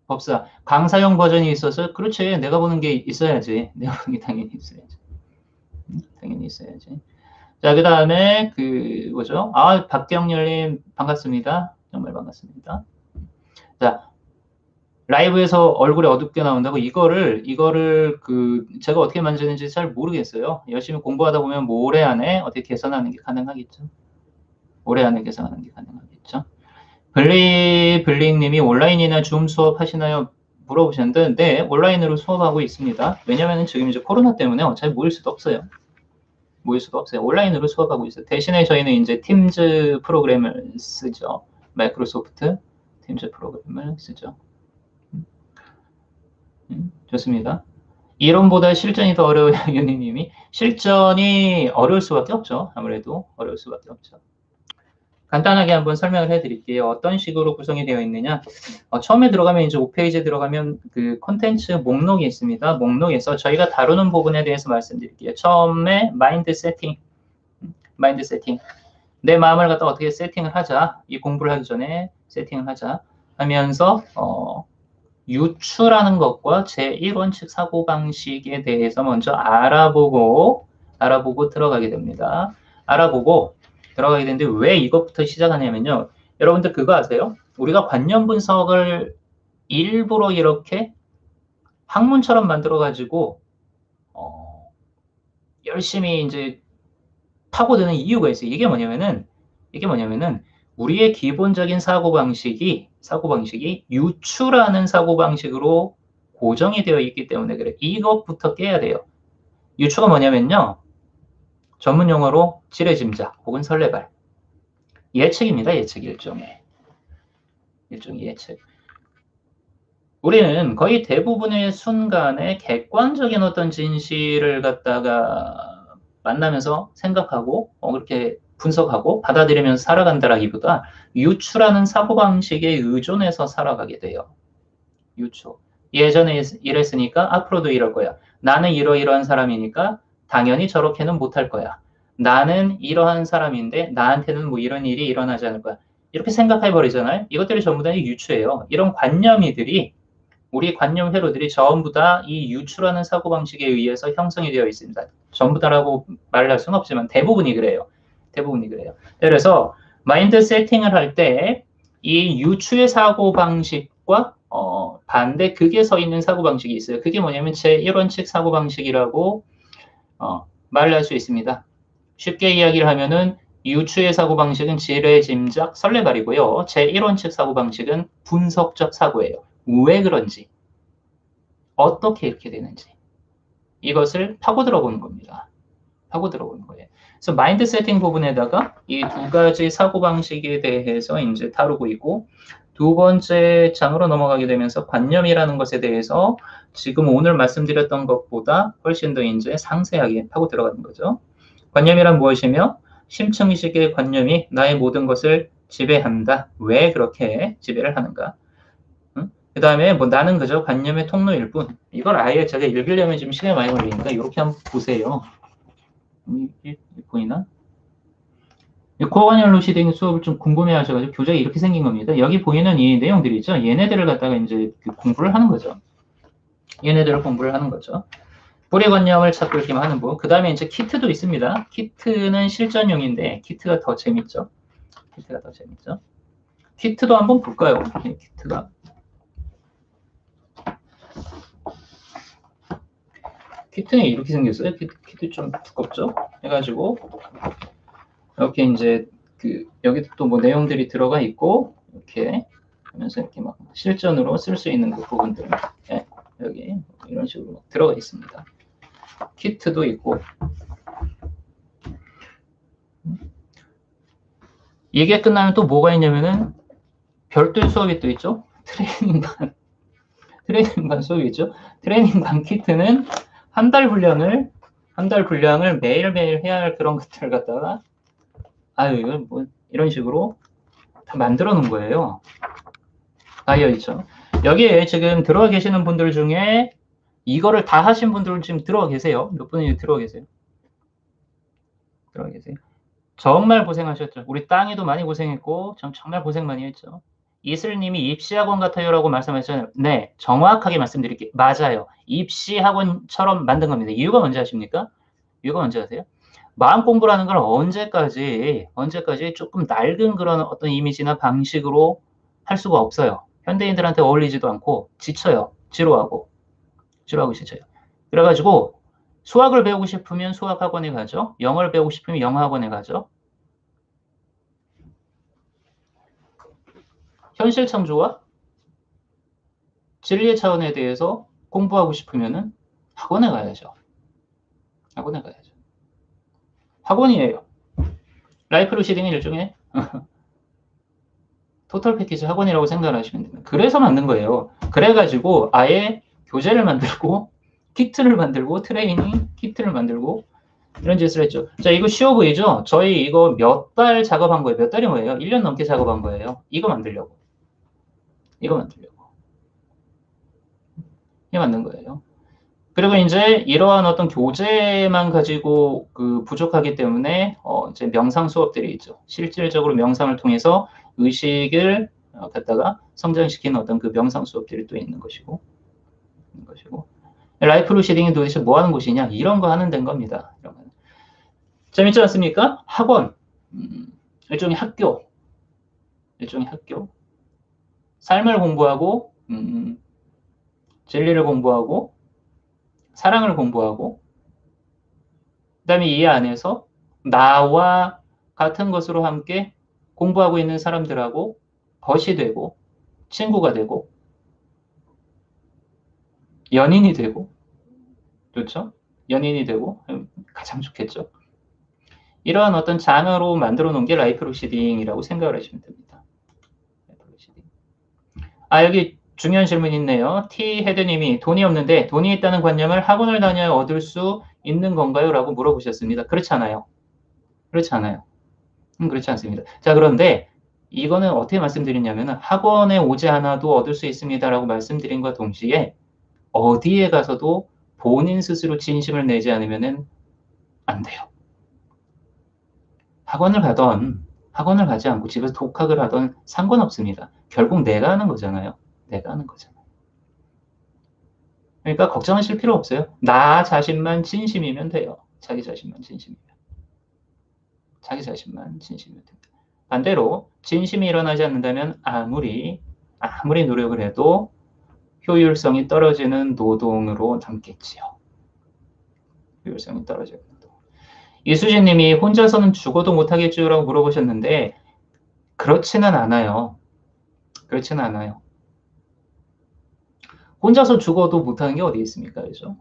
법사, 강사용 버전이 있어서 그렇지. 내가 보는 게 있어야지. 내가 보는 게 당연히 있어야지. 당연히 있어야지. 자, 그 다음에 뭐죠? 박경열님 반갑습니다. 정말 반갑습니다. 자, 라이브에서 얼굴이 어둡게 나온다고 이거를 제가 어떻게 만드는지 잘 모르겠어요. 열심히 공부하다 보면 올해 안에 어떻게 개선하는 게 가능하겠죠. 올해 안에 개선하는 게 가능하겠죠. 블링님이 온라인이나 줌 수업 하시나요? 물어보셨는데, 네, 온라인으로 수업하고 있습니다. 왜냐면 지금 이제 코로나 때문에 어차피 모일 수도 없어요. 온라인으로 수업하고 있어요. 대신에 저희는 이제 팀즈 프로그램을 쓰죠. 마이크로소프트 팀즈 프로그램을 쓰죠. 좋습니다. 이론보다 실전이 더 어려워요, 윤희님이. 실전이 어려울 수밖에 없죠. 아무래도 어려울 수밖에 없죠. 간단하게 한번 설명을 해드릴게요. 어떤 식으로 구성이 되어 있느냐. 처음에 들어가면 이제 5페이지에 들어가면 그 콘텐츠 목록이 있습니다. 목록에서 저희가 다루는 부분에 대해서 말씀드릴게요. 처음에 마인드 세팅. 내 마음을 갖다 어떻게 세팅을 하자. 이 공부를 하기 전에 세팅을 하자 하면서 유추라는 것과 제1원칙 사고방식에 대해서 먼저 알아보고 들어가게 됩니다. 알아보고 들어가게 되는데 왜 이것부터 시작하냐면요. 여러분들 그거 아세요? 우리가 관념 분석을 일부러 이렇게 학문처럼 만들어가지고 열심히 이제 파고드는 이유가 있어요. 이게 뭐냐면은 우리의 기본적인 사고방식이 유추라는 사고방식으로 고정이 되어 있기 때문에 그래. 이것부터 깨야 돼요. 유추가 뭐냐면요. 전문 용어로 지레짐작 혹은 설레발. 예측입니다. 예측 일종의 예측. 우리는 거의 대부분의 순간에 객관적인 어떤 진실을 갖다가 만나면서 생각하고 그렇게 분석하고 받아들이면서 살아간다라기보다 유추라는 사고방식에 의존해서 살아가게 돼요. 유추. 예전에 이랬으니까 앞으로도 이럴 거야. 나는 이러이러한 사람이니까 당연히 저렇게는 못할 거야. 나는 이러한 사람인데 나한테는 뭐 이런 일이 일어나지 않을 거야. 이렇게 생각해버리잖아요. 이것들이 전부 다 유추예요. 이런 관념이들이 우리 관념 회로들이 전부 다 이 유추라는 사고방식에 의해서 형성이 되어 있습니다. 전부 다라고 말할 수는 없지만 대부분이 그래요. 대부분이 그래요. 그래서 마인드 세팅을 할 때 이 유추의 사고방식과 반대 극에 서 있는 사고방식이 있어요. 그게 뭐냐면 제1원칙 사고방식이라고 말할 수 있습니다. 쉽게 이야기를 하면은 유추의 사고방식은 지레, 짐작, 설레발이고요. 제1원칙 사고방식은 분석적 사고예요. 왜 그런지, 어떻게 이렇게 되는지 이것을 파고들어 보는 겁니다. 파고들어 보는 거예요. 그래서 마인드 세팅 부분에다가 이 두 가지 사고방식에 대해서 이제 다루고 있고 두 번째 장으로 넘어가게 되면서 관념이라는 것에 대해서 지금 오늘 말씀드렸던 것보다 훨씬 더 이제 상세하게 파고 들어가는 거죠. 관념이란 무엇이며 심층의식의 관념이 나의 모든 것을 지배한다. 왜 그렇게 지배를 하는가? 그 다음에 뭐 나는 그저 관념의 통로일 뿐. 이걸 아예 제가 읽으려면 지금 시간이 많이 걸리니까 이렇게 한번 보세요. 보이나? 코어관념 루시딩 수업을 좀 궁금해 하셔가지고 교재가 이렇게 생긴 겁니다. 여기 보이는 이 내용들이 있죠. 얘네들을 갖다가 이제 공부를 하는 거죠. 얘네들을 공부를 하는 거죠. 뿌리관념을 찾고 이렇게 하는 부. 그 다음에 이제 키트도 있습니다. 키트는 실전용인데 키트가 더 재밌죠. 키트가 더 재밌죠. 키트도 한번 볼까요? 키트가. 키트는 이렇게 생겼어요. 키트 좀 두껍죠? 해가지고 이렇게 이제 여기 또 뭐 내용들이 들어가 있고 이렇게 하면서 이렇게 막 실전으로 쓸 수 있는 그 부분들 네, 여기 이런 식으로 들어가 있습니다. 키트도 있고 이게 끝나면 또 뭐가 있냐면은 별도의 수업이 또 있죠. 트레이닝반 수업이 있죠. 트레이닝반 키트는 한 달 분량을 매일매일 해야 할 그런 것들을 갖다가 이거 뭐 이런 식으로 다 만들어 놓은 거예요. 다이어 있죠. 여기에 지금 들어와 계시는 분들 중에 이거를 다 하신 분들은 지금 들어와 계세요. 몇 분이 들어와 계세요? 들어와 계세요. 정말 고생하셨죠. 우리 땅이도 많이 고생했고 정말 고생 많이 했죠. 이슬님이 입시학원 같아요라고 말씀하셨잖아요. 네, 정확하게 말씀드릴게요. 맞아요. 입시학원처럼 만든 겁니다. 이유가 뭔지 아십니까? 이유가 뭔지 아세요? 마음 공부라는 걸 언제까지 조금 낡은 그런 어떤 이미지나 방식으로 할 수가 없어요. 현대인들한테 어울리지도 않고 지쳐요. 지루하고 지쳐요. 그래가지고 수학을 배우고 싶으면 수학학원에 가죠. 영어를 배우고 싶으면 영어학원에 가죠. 현실 창조와 진리의 차원에 대해서 공부하고 싶으면은 학원에 가야죠. 학원에 가야죠. 학원이에요. 라이프 루시딩은 일종의 토탈 패키지 학원이라고 생각을 하시면 됩니다. 그래서 만든 거예요. 그래가지고 아예 교재를 만들고 키트를 만들고 트레이닝 키트를 만들고 이런 짓을 했죠. 자, 이거 쉬워 보이죠? 저희 이거 몇 달 작업한 거예요. 몇 달이 뭐예요? 1년 넘게 작업한 거예요. 이거 만들려고. 이거 만든 거예요. 그리고 이제 이러한 어떤 교재만 가지고 부족하기 때문에 이제 명상 수업들이 있죠. 실질적으로 명상을 통해서 의식을 갖다가 성장시키는 어떤 그 명상 수업들이 또 있는 것이고, 라이프 루시딩이 도대체 뭐 하는 곳이냐? 이런 거 하는 데인 겁니다. 이런 거. 재밌지 않습니까? 학원, 일종의 학교, 삶을 공부하고, 진리를 공부하고, 사랑을 공부하고, 그 다음에 이 안에서 나와 같은 것으로 함께 공부하고 있는 사람들하고 벗이 되고, 친구가 되고, 연인이 되고, 좋죠? 연인이 되고, 가장 좋겠죠? 이러한 어떤 장으로 만들어 놓은 게 라이프 로시딩이라고 생각을 하시면 됩니다. 라이프 로시딩. 여기 중요한 질문이 있네요. T 헤드님이 돈이 없는데 돈이 있다는 관념을 학원을 다녀야 얻을 수 있는 건가요? 라고 물어보셨습니다. 그렇지 않아요. 그렇지 않아요. 그렇지 않습니다. 자, 그런데 이거는 어떻게 말씀드리냐면 학원에 오지 않아도 얻을 수 있습니다라고 말씀드린과 동시에 어디에 가서도 본인 스스로 진심을 내지 않으면 안 돼요. 학원을 가지 않고 집에서 독학을 하던 상관없습니다. 결국 내가 하는 거잖아요. 내가 하는 거잖아요. 그러니까 걱정하실 필요 없어요. 나 자신만 진심이면 돼요. 자기 자신만 진심이면. 자기 자신만 진심이면 됩니다. 반대로 진심이 일어나지 않는다면 아무리 노력을 해도 효율성이 떨어지는 노동으로 남겠지요. 효율성이 떨어지는 노동. 이수진 님이 혼자서는 죽어도 못하겠죠라고 물어보셨는데 그렇지는 않아요. 그렇지는 않아요. 혼자서 죽어도 못하는 게 어디 있습니까? 그죠?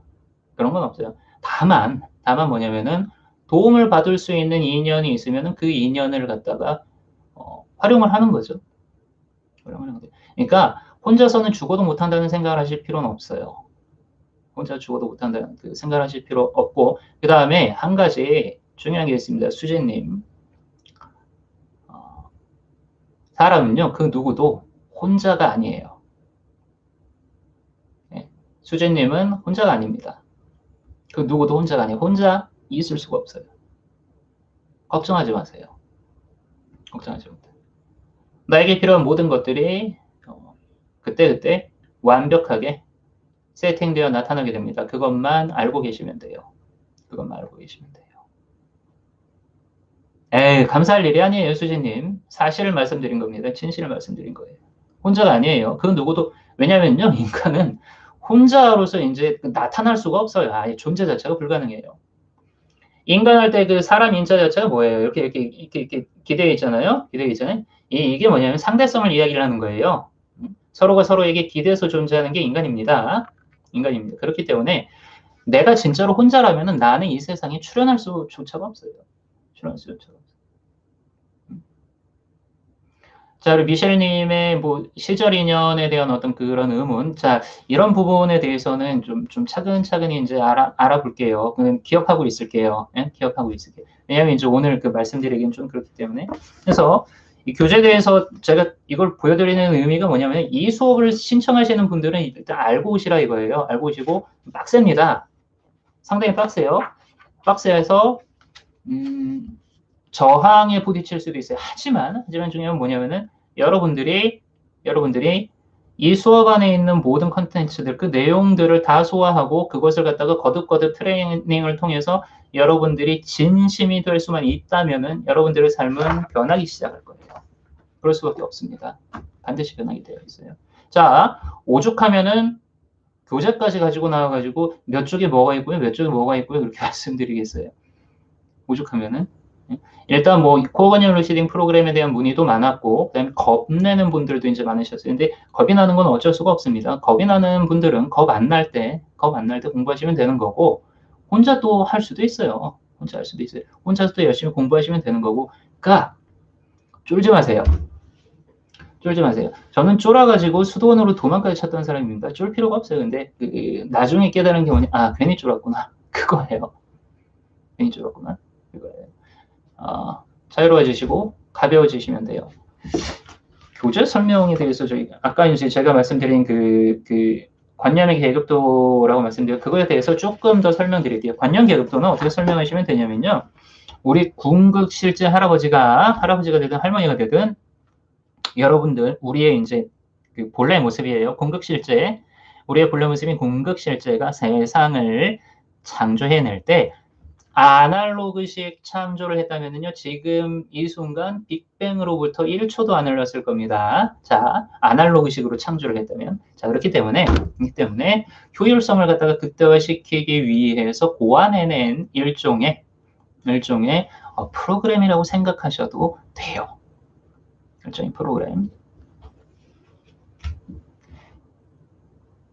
그런 건 없어요. 다만 뭐냐면은 도움을 받을 수 있는 인연이 있으면 그 인연을 갖다가 활용을 하는 거죠. 그러니까 혼자서는 죽어도 못한다는 생각을 하실 필요는 없어요. 혼자 죽어도 못한다는 그 생각을 하실 필요 없고 그 다음에 한 가지 중요한 게 있습니다. 수진님. 사람은요. 그 누구도 혼자가 아니에요. 네. 수진님은 혼자가 아닙니다. 그 누구도 혼자가 아니에요. 혼자 있을 수가 없어요. 걱정하지 마세요. 걱정하지 마세요. 나에게 필요한 모든 것들이 그때그때 완벽하게 세팅되어 나타나게 됩니다. 그것만 알고 계시면 돼요. 그것만 알고 계시면 돼요. 에이, 감사할 일이 아니에요, 수진님. 사실을 말씀드린 겁니다. 진실을 말씀드린 거예요. 혼자가 아니에요. 그 누구도, 왜냐면요, 인간은 혼자로서 이제 나타날 수가 없어요. 아예 존재 자체가 불가능해요. 인간할 때 그 사람 인자 자체가 뭐예요? 이렇게 기대어 있잖아요? 기대어 있잖아요? 이게 뭐냐면 상대성을 이야기를 하는 거예요. 서로가 서로에게 기대서 존재하는 게 인간입니다. 인간입니다. 그렇기 때문에 내가 진짜로 혼자라면 나는 이 세상에 출현할 수조차가 없어요. 출현할 수조차가 없어요. 자, 그리고 미셸님의 뭐 시절 인연에 대한 어떤 그런 의문. 자, 이런 부분에 대해서는 좀 차근차근히 이제 알아볼게요. 그냥 기억하고 있을게요. 예? 기억하고 있을게요. 왜냐하면 이제 오늘 그 말씀드리기는 좀 그렇기 때문에. 그래서 이 교재대에서 제가 이걸 보여드리는 의미가 뭐냐면 이 수업을 신청하시는 분들은 일단 알고 오시라 이거예요. 알고 오시고 빡셉니다. 상당히 빡세요. 빡세해서 저항에 부딪힐 수도 있어요. 하지만 중요한 건 뭐냐면은 여러분들이 이 수업 안에 있는 모든 컨텐츠들, 그 내용들을 다 소화하고 그것을 갖다가 거듭거듭 트레이닝을 통해서 여러분들이 진심이 될 수만 있다면은 여러분들의 삶은 변하기 시작할 거예요. 그럴 수밖에 없습니다. 반드시 변하게 되어 있어요. 자, 오죽하면은 교재까지 가지고 나와가지고 몇 쪽에 뭐가 있고요, 몇 쪽에 뭐가 있고요, 그렇게 말씀드리겠어요. 오죽하면은. 일단 뭐 코어 관념 루시딩 프로그램에 대한 문의도 많았고 그다음에 겁내는 분들도 이제 많으셨어요. 근데 겁이 나는 건 어쩔 수가 없습니다. 겁이 나는 분들은 겁 안 날 때 공부하시면 되는 거고 혼자 또 할 수도 있어요. 혼자 할 수도 있어요. 혼자서 또 열심히 공부하시면 되는 거고 그러니까 쫄지 마세요. 쫄지 마세요. 저는 쫄아가지고 수도원으로 도망까지 찾던 사람입니다. 쫄 필요가 없어요. 근데 나중에 깨달은 게 뭐냐? 괜히 쫄았구나. 그거예요. 괜히 쫄았구나. 그거예요. 자유로워지시고 가벼워지시면 돼요. 교재 설명에 대해서 아까 이제 제가 말씀드린 그 관념의 계급도라고 말씀드렸고 그거에 대해서 조금 더 설명드릴게요. 관념 계급도는 어떻게 설명하시면 되냐면요. 우리 궁극 실제 할아버지가 되든 할머니가 되든 여러분들 우리의 이제 그 본래 모습이에요. 궁극 실제 우리의 본래 모습인 궁극 실제가 세상을 창조해낼 때 아날로그식 창조를 했다면요. 지금 이 순간 빅뱅으로부터 1초도 안 흘렀을 겁니다. 자, 아날로그식으로 창조를 했다면. 자, 그렇기 때문에 효율성을 갖다가 극대화시키기 위해서 고안해낸 일종의 프로그램이라고 생각하셔도 돼요. 일종의 프로그램.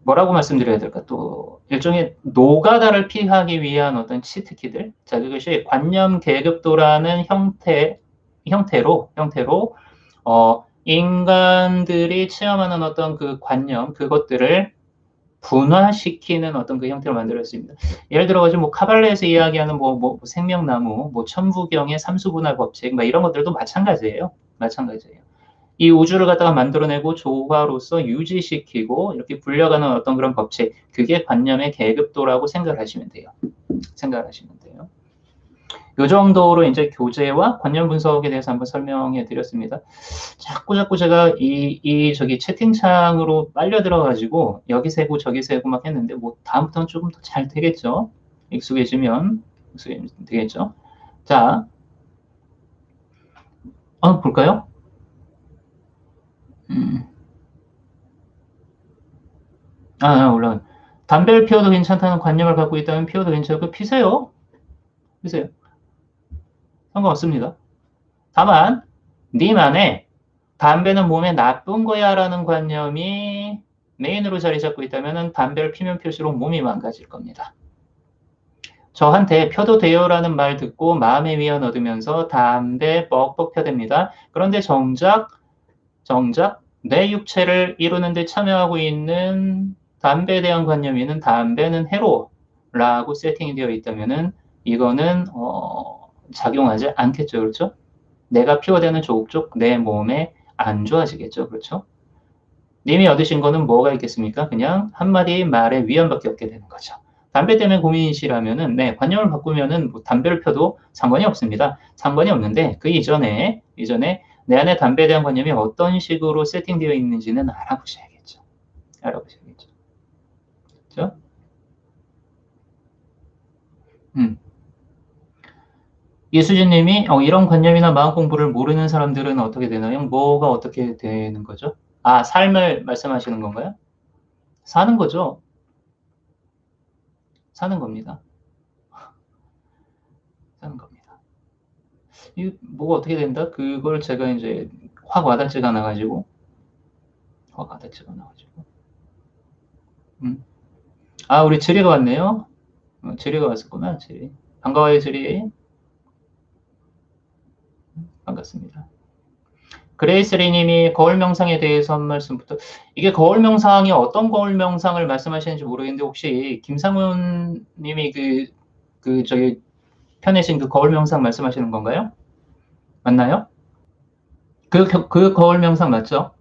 뭐라고 말씀드려야 될까? 또 일종의 노가다를 피하기 위한 어떤 치트키들. 자, 그것이 관념 계급도라는 형태로 인간들이 체험하는 어떤 그 관념, 그것들을 분화시키는 어떤 그 형태로 만들었습니다. 예를 들어가지고 뭐 카발레에서 이야기하는 뭐 생명나무, 뭐 천부경의 삼수분할 법칙, 막 이런 것들도 마찬가지예요. 마찬가지예요. 이 우주를 갖다가 만들어내고 조화로서 유지시키고 이렇게 굴려가는 어떤 그런 법칙, 그게 관념의 계급도라고 생각하시면 돼요. 생각하시면 돼요. 이 정도로 이제 교재와 관념 분석에 대해서 한번 설명해 드렸습니다. 자꾸 제가 저기 채팅창으로 빨려 들어가지고 여기 세고 저기 세고 막 했는데 뭐 다음부터는 조금 더 잘 되겠죠. 익숙해지면 되겠죠. 자, 볼까요? 물론 담배를 피워도 괜찮다는 관념을 갖고 있다면 피워도 괜찮고 피세요. 피세요. 상관없습니다. 다만 님 안에 담배는 몸에 나쁜 거야라는 관념이 메인으로 자리 잡고 있다면 담배를 피면 필수록 몸이 망가질 겁니다. 저한테 펴도 돼요라는 말 듣고 마음의 위안 얻으면서 담배 뻑뻑 펴댑니다. 그런데 정작 내 육체를 이루는 데 참여하고 있는 담배에 대한 관념에는 담배는 해로라고 세팅이 되어 있다면은 이거는 작용하지 않겠죠. 그렇죠? 내가 피워대는 족족 내 몸에 안 좋아지겠죠. 그렇죠? 님이 얻으신 거는 뭐가 있겠습니까? 그냥 한마디 말에 위안밖에 없게 되는 거죠. 담배 때문에 고민이시라면은, 네, 관념을 바꾸면은 뭐 담배를 펴도 상관이 없습니다. 상관이 없는데, 그 이전에 내 안에 담배에 대한 관념이 어떤 식으로 세팅되어 있는지는 알아보셔야겠죠. 알아보셔야겠죠. 그렇죠? 이수진 님이 이런 관념이나 마음 공부를 모르는 사람들은 어떻게 되나요? 뭐가 어떻게 되는 거죠? 삶을 말씀하시는 건가요? 사는 거죠. 사는 겁니다. 사는 겁니다. 이 뭐가 어떻게 된다? 그걸 제가 이제 확 와닿지가 않아가지고 우리 지리가 왔네요. 지리가 왔었구나. 지리. 반가워요, 지리. 반갑습니다. 그레이스리 님이 거울 명상에 대해서 한 말씀부터. 이게 거울 명상이 어떤 거울 명상을 말씀하시는지 모르겠는데 혹시 김상훈 님이 저기 펴내신 그 거울 명상 말씀하시는 건가요? 맞나요? 그 거울 명상 맞죠?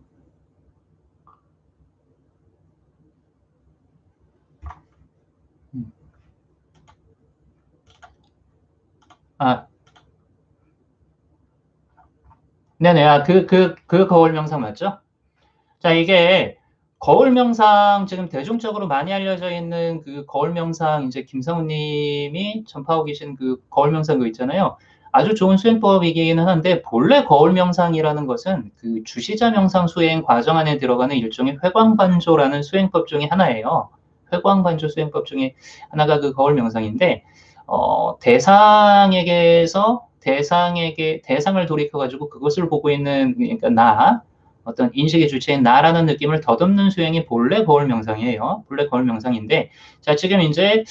네네. 그 거울 명상 맞죠? 자, 이게 거울 명상 지금 대중적으로 많이 알려져 있는 그 거울 명상 이제 김성훈 님이 전파하고 계신 그 거울 명상 그 있잖아요. 아주 좋은 수행법이기는 한데 본래 거울 명상이라는 것은 그 주시자 명상 수행 과정 안에 들어가는 일종의 회광반조라는 수행법 중에 하나예요. 회광반조 수행법 중에 하나가 그 거울 명상인데 대상을 돌이켜가지고 그것을 보고 있는, 그러니까 어떤 인식의 주체인 나라는 느낌을 덧없는 수행이 본래 거울 명상이에요. 본래 거울 명상인데, 자, 지금 이제,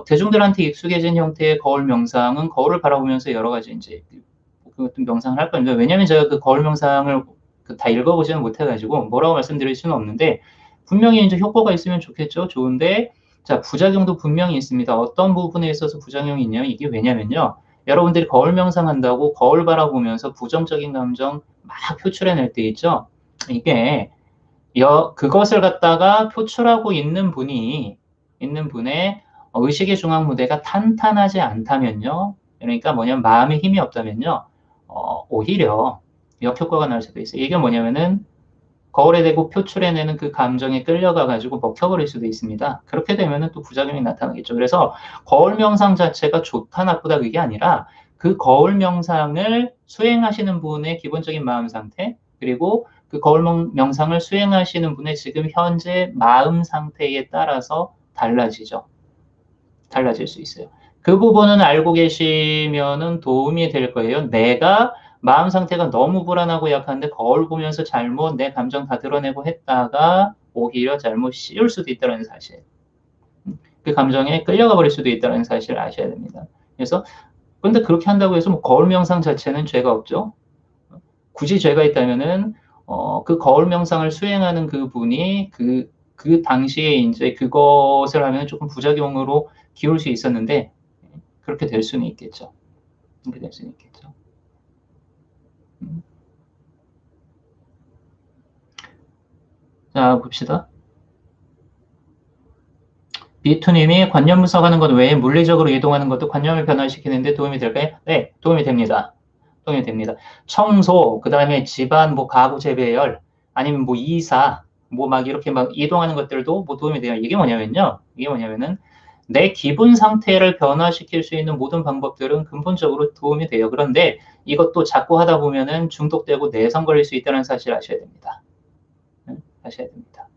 대중들한테 익숙해진 형태의 거울 명상은 거울을 바라보면서 여러 가지 이제, 그 명상을 할 겁니다. 왜냐면 제가 그 거울 명상을 다 읽어보지는 못해가지고 뭐라고 말씀드릴 수는 없는데, 분명히 이제 효과가 있으면 좋겠죠. 좋은데, 자, 부작용도 분명히 있습니다. 어떤 부분에 있어서 부작용이 있냐? 이게 왜냐면요. 여러분들이 거울 명상한다고 거울 바라보면서 부정적인 감정 막 표출해낼 때 있죠. 이게 그것을 갖다가 표출하고 있는 분의 의식의 중앙 무대가 탄탄하지 않다면요. 그러니까 뭐냐면 마음에 힘이 없다면요. 오히려 역효과가 날 수도 있어요. 이게 뭐냐면은 거울에 대고 표출해내는 그 감정에 끌려가가지고 먹혀버릴 수도 있습니다. 그렇게 되면은 또 부작용이 나타나겠죠. 그래서 거울 명상 자체가 좋다 나쁘다 그게 아니라 그 거울 명상을 수행하시는 분의 기본적인 마음 상태 그리고 그 거울 명상을 수행하시는 분의 지금 현재 마음 상태에 따라서 달라지죠. 달라질 수 있어요. 그 부분은 알고 계시면은 도움이 될 거예요. 내가 마음 상태가 너무 불안하고 약한데 거울 보면서 잘못 내 감정 다 드러내고 했다가 오히려 잘못 씌울 수도 있다는 사실. 그 감정에 끌려가 버릴 수도 있다는 사실을 아셔야 됩니다. 그래서 근데 그렇게 한다고 해서 뭐 거울 명상 자체는 죄가 없죠. 굳이 죄가 있다면은 그 거울 명상을 수행하는 그 분이 그 당시에 이제 그것을 하면 조금 부작용으로 기울 수 있었는데 그렇게 될 수는 있겠죠. 그렇게 될 수는 있겠죠. 자, 봅시다. B2님이 관념 분석하는 것 외에 물리적으로 이동하는 것도 관념을 변화시키는데 도움이 될까요? 네, 도움이 됩니다. 도움이 됩니다. 청소, 그 다음에 집안, 뭐 가구 재배열, 아니면 뭐 이사, 뭐 막 이렇게 막 이동하는 것들도 뭐 도움이 돼요. 이게 뭐냐면요. 이게 뭐냐면은 내 기분 상태를 변화시킬 수 있는 모든 방법들은 근본적으로 도움이 돼요. 그런데 이것도 자꾸 하다 보면은 중독되고 내성 걸릴 수 있다는 사실 아셔야 됩니다. 아셔야 됩니다.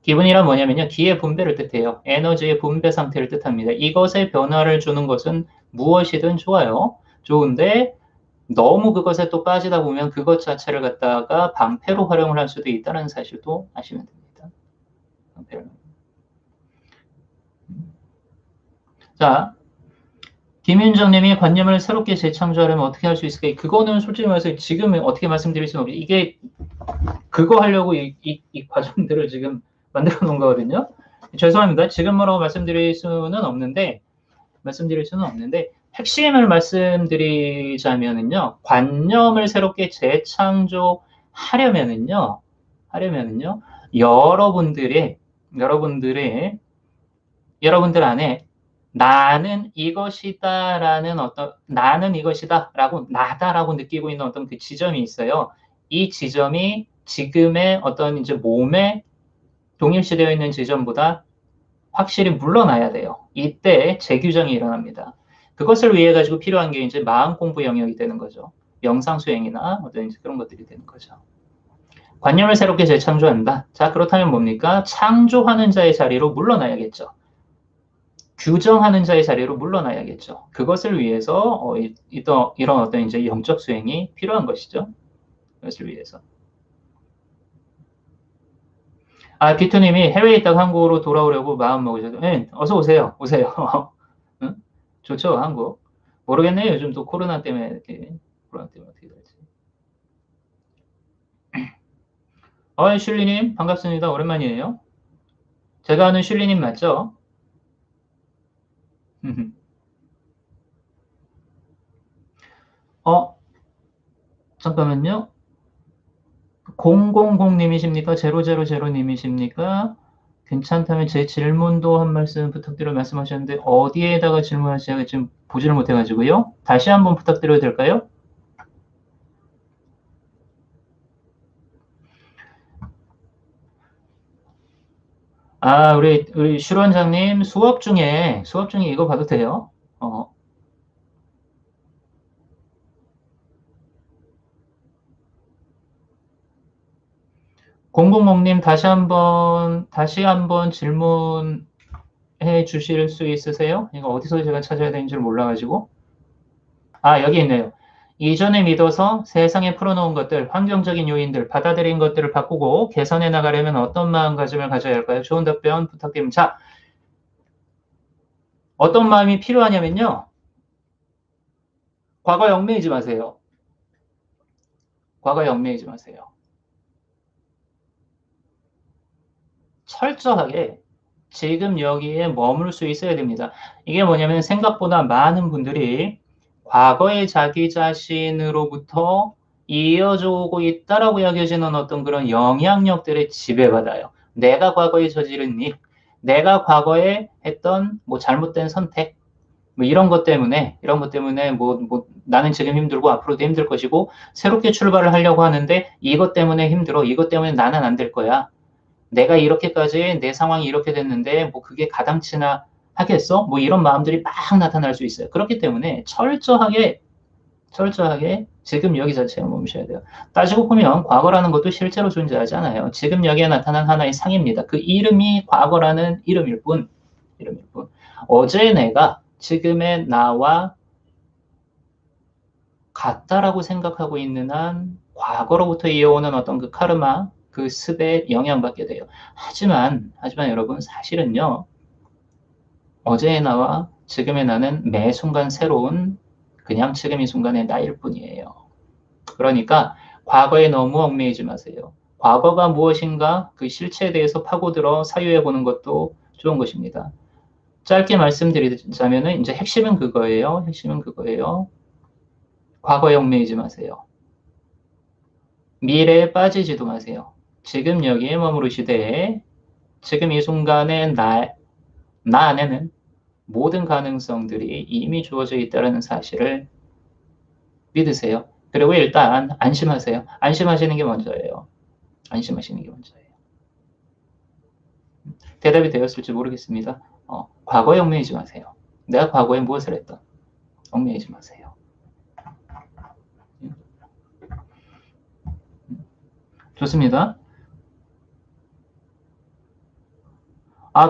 기분이란 뭐냐면요. 기의 분배를 뜻해요. 에너지의 분배 상태를 뜻합니다. 이것에 변화를 주는 것은 무엇이든 좋아요. 좋은데 너무 그것에 또 빠지다 보면 그것 자체를 갖다가 방패로 활용을 할 수도 있다는 사실도 아시면 됩니다. 방패를. 자, 김윤정님이 관념을 새롭게 재창조하려면 어떻게 할 수 있을까요? 그거는 솔직히 말해서 지금 어떻게 말씀드릴 수는 없죠. 이게 그거 하려고 이 과정들을 지금 만들어 놓은 거거든요. 죄송합니다. 지금 뭐라고 말씀드릴 수는 없는데 핵심을 말씀드리자면은요. 관념을 새롭게 재창조하려면은요. 여러분들 안에 나는 이것이다라고 나다라고 느끼고 있는 어떤 그 지점이 있어요. 이 지점이 지금의 어떤 이제 몸에 동일시되어 있는 지점보다 확실히 물러나야 돼요. 이때 재규정이 일어납니다. 그것을 위해 가지고 필요한 게 이제 마음 공부 영역이 되는 거죠. 명상 수행이나 어떤 이제 그런 것들이 되는 거죠. 관념을 새롭게 재창조한다. 자, 그렇다면 뭡니까? 창조하는 자의 자리로 물러나야겠죠. 규정하는 자의 자리로 물러나야겠죠. 그것을 위해서 이런 어떤 이제 영적 수행이 필요한 것이죠. 그것을 위해서. 아, 비투님이 해외에 있다가 한국으로 돌아오려고 마음 먹으셔도, 네, 어서 오세요. 오세요. 응? 좋죠, 한국. 모르겠네요. 요즘 또 코로나 때문에 어떻게 될지. 슐리님, 반갑습니다. 오랜만이에요. 제가 아는 슐리님 맞죠? 어, 잠깐만요. 000님이십니까? 000님이십니까? 괜찮다면 제 질문도 한 말씀 부탁드려 말씀하셨는데 어디에다가 질문하실지 제가 지금 보지를 못해가지고요. 다시 한번 부탁드려도 될까요? 아, 우리 슈 원장님 수업 중에 이거 봐도 돼요? 000님 다시 한번 질문해 주실 수 있으세요? 이거 어디서 제가 찾아야 되는지 몰라가지고. 아, 여기 있네요. 이전에 믿어서 세상에 풀어놓은 것들, 환경적인 요인들, 받아들인 것들을 바꾸고 개선해 나가려면 어떤 마음가짐을 가져야 할까요? 좋은 답변 부탁드립니다. 자, 어떤 마음이 필요하냐면요. 과거에 얽매이지 마세요. 과거에 얽매이지 마세요. 철저하게 지금 여기에 머물 수 있어야 됩니다. 이게 뭐냐면 생각보다 많은 분들이 과거의 자기 자신으로부터 이어져 오고 있다라고 여겨지는 어떤 그런 영향력들에 지배받아요. 내가 과거에 저지른 일, 내가 과거에 했던 뭐 잘못된 선택, 뭐 이런 것 때문에 뭐 나는 지금 힘들고 앞으로도 힘들 것이고 새롭게 출발을 하려고 하는데 이것 때문에 힘들어, 이것 때문에 나는 안 될 거야. 내가 이렇게까지 내 상황이 이렇게 됐는데 뭐 그게 가당치나 하겠어? 뭐 이런 마음들이 막 나타날 수 있어요. 그렇기 때문에 철저하게 지금 여기 자체에 멈춰야 돼요. 따지고 보면 과거라는 것도 실제로 존재하지 않아요. 지금 여기에 나타난 하나의 상입니다. 그 이름이 과거라는 이름일 뿐. 어제 내가 지금의 나와 같다라고 생각하고 있는 한 과거로부터 이어오는 어떤 그 카르마, 그 습에 영향받게 돼요. 하지만 여러분 사실은요. 어제의 나와 지금의 나는 매 순간 새로운 그냥 지금 이 순간의 나일 뿐이에요. 그러니까 과거에 너무 얽매이지 마세요. 과거가 무엇인가 그 실체에 대해서 파고들어 사유해 보는 것도 좋은 것입니다. 짧게 말씀드리자면은 이제 핵심은 그거예요. 핵심은 그거예요. 과거에 얽매이지 마세요. 미래에 빠지지도 마세요. 지금 여기에 머무르시되 지금 이 순간의 나 안에는 모든 가능성들이 이미 주어져 있다는 사실을 믿으세요. 그리고 일단 안심하세요. 안심하시는 게 먼저예요. 안심하시는 게 먼저예요. 대답이 되었을지 모르겠습니다. 과거에 얽매이지 마세요. 내가 과거에 무엇을 했던 얽매이지 마세요. 좋습니다.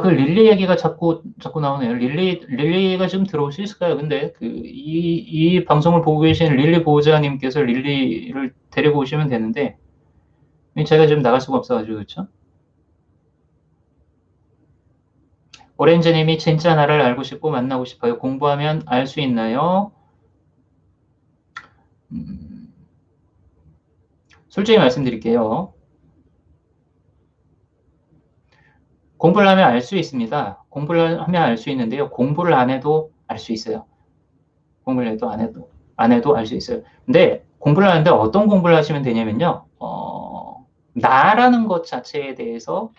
그 릴리 얘기가 자꾸 나오네요. 릴리가 좀 들어올 수 있을까요? 근데 이 방송을 보고 계신 릴리 보호자님께서 릴리를 데리고 오시면 되는데, 제가 지금 나갈 수가 없어가지고, 그렇죠? 오렌지님이 진짜 나를 알고 싶고 만나고 싶어요. 공부하면 알 수 있나요? 솔직히 말씀드릴게요. 공부를 하면 알 수 있습니다. 공부를 하면 알 수 있는데요. 공부를 안 해도 알 수 있어요. 공부를 해도 안 해도 알 수 있어요. 근데 공부를 하는데 어떤 공부를 하시면 되냐면요. 나라는 것 자체에 대해서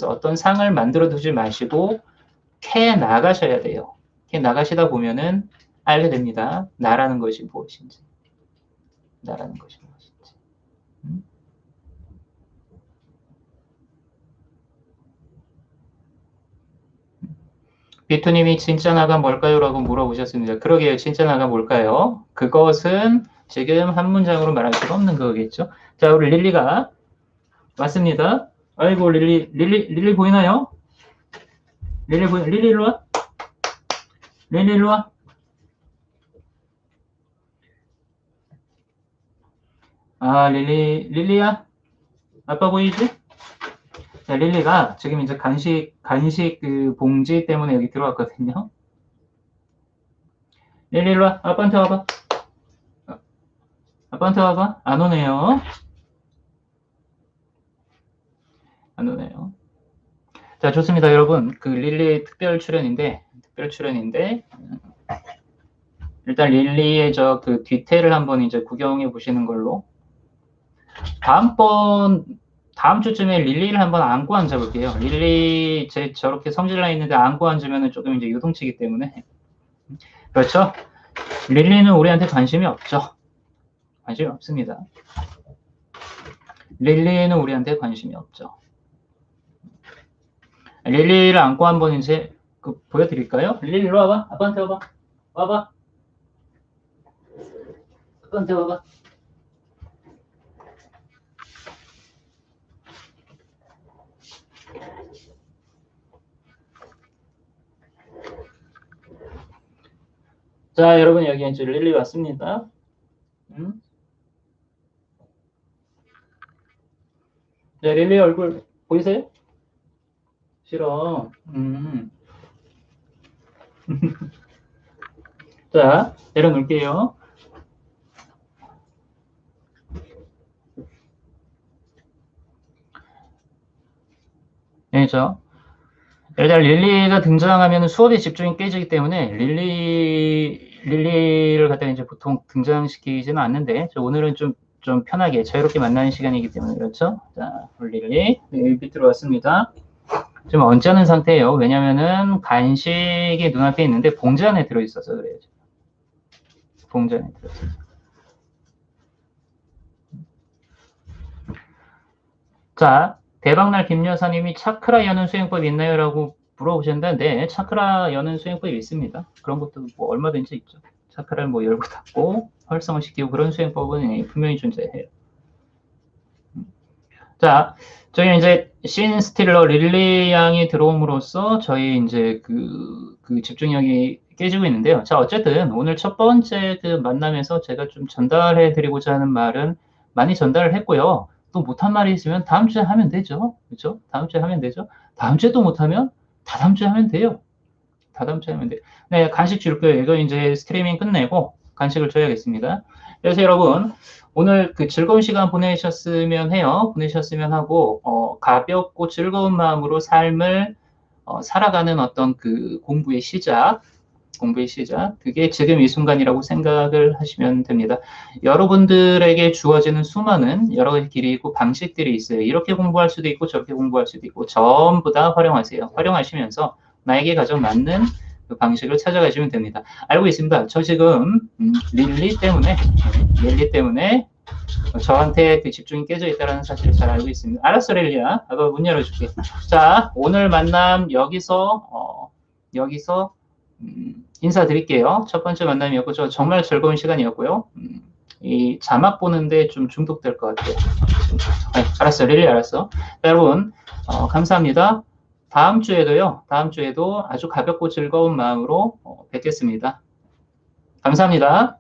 어떤 상을 만들어 두지 마시고 캐 나가셔야 돼요. 캐 나가시다 보면은 알게 됩니다. 나라는 것이 무엇인지. 나라는 것이 무엇인지. 비투님이 진짜 나가 뭘까요? 라고 물어보셨습니다. 그러게요. 진짜 나가 뭘까요? 그것은 지금 한 문장으로 말할 수가 없는 거겠죠. 자, 우리 릴리가 맞습니다. 아이고, 릴리 보이나요? 릴리 일로 와? 릴리 일로 와? 릴리야? 아빠 보이지? 자, 릴리가 지금 이제 간식 그 봉지 때문에 여기 들어왔거든요. 릴리 일로 와. 아빠한테 와봐. 아빠한테 와봐. 안 오네요. 안 오네요. 자, 좋습니다, 여러분. 그 릴리 특별 출연인데 일단 릴리의 그 뒤태를 한번 이제 구경해 보시는 걸로. 다음 주쯤에 릴리를 한번 안고 앉아볼게요. 릴리 저렇게 성질나 있는데 안고 앉으면 조금 이제 요동치기 때문에. 그렇죠? 릴리는 우리한테 관심이 없죠. 관심이 없습니다. 릴리는 우리한테 관심이 없죠. 릴리를 안고 한번 이제 보여드릴까요? 릴리 일로 와봐. 아빠한테 와봐. 와봐. 아빠한테 와봐. 자, 여러분 여기 이제 릴리 왔습니다. 네, 릴리 얼굴 보이세요? 싫어. 자, 내려놓을게요. 네, 일단 릴리가 등장하면 수업에 집중이 깨지기 때문에 릴리를 갖다가 이제 보통 등장시키지는 않는데 오늘은 좀 편하게 자유롭게 만나는 시간이기 때문에 그렇죠? 자, 릴리 밑으로 왔습니다. 지금 얹자는 상태예요. 왜냐면은 간식이 눈앞에 있는데 봉지 안에 들어있어서 그래요. 봉지 안에 들어있어서. 자, 대박날 김여사님이 차크라 여는 수행법 있나요? 라고 물어보셨는데 네, 차크라 여는 수행법이 있습니다. 그런 것도 뭐 얼마든지 있죠. 차크라를 뭐 열고 닫고 활성화 시키고 그런 수행법은 분명히 존재해요. 자, 저희 이제 신 스틸러 릴리 양이 들어옴으로써 저희 이제 그 집중력이 깨지고 있는데요. 자, 어쨌든 오늘 첫 번째 그 만남에서 제가 좀 전달해 드리고자 하는 말은 많이 전달을 했고요. 또 못한 말이 있으면 다음 주에 하면 되죠. 그렇죠? 다음 주에 하면 되죠. 다음 주에 또 못하면 다다음 주에 하면 돼요. 다다음 주에 하면 돼요. 네, 간식 줄 거예요. 이거 이제 스트리밍 끝내고 간식을 줘야겠습니다. 그래서 여러분, 오늘 그 즐거운 시간 보내셨으면 해요. 보내셨으면 하고, 가볍고 즐거운 마음으로 삶을 살아가는 어떤 그 공부의 시작, 그게 지금 이 순간이라고 생각을 하시면 됩니다. 여러분들에게 주어지는 수많은 여러 가지 길이 있고 방식들이 있어요. 이렇게 공부할 수도 있고 저렇게 공부할 수도 있고 전부 다 활용하세요. 활용하시면서 나에게 가장 맞는 그 방식을 찾아가시면 됩니다. 알고 있습니다. 저 지금 릴리 때문에 저한테 그 집중이 깨져 있다는 사실을 잘 알고 있습니다. 알았어, 릴리야. 아까 문 열어줄게. 자, 오늘 만남 여기서 인사드릴게요. 첫 번째 만남이었고, 저 정말 즐거운 시간이었고요. 이 자막 보는데 좀 중독될 것 같아요. 네, 알았어, 릴리 알았어. 여러분, 감사합니다. 다음 주에도 아주 가볍고 즐거운 마음으로 뵙겠습니다. 감사합니다.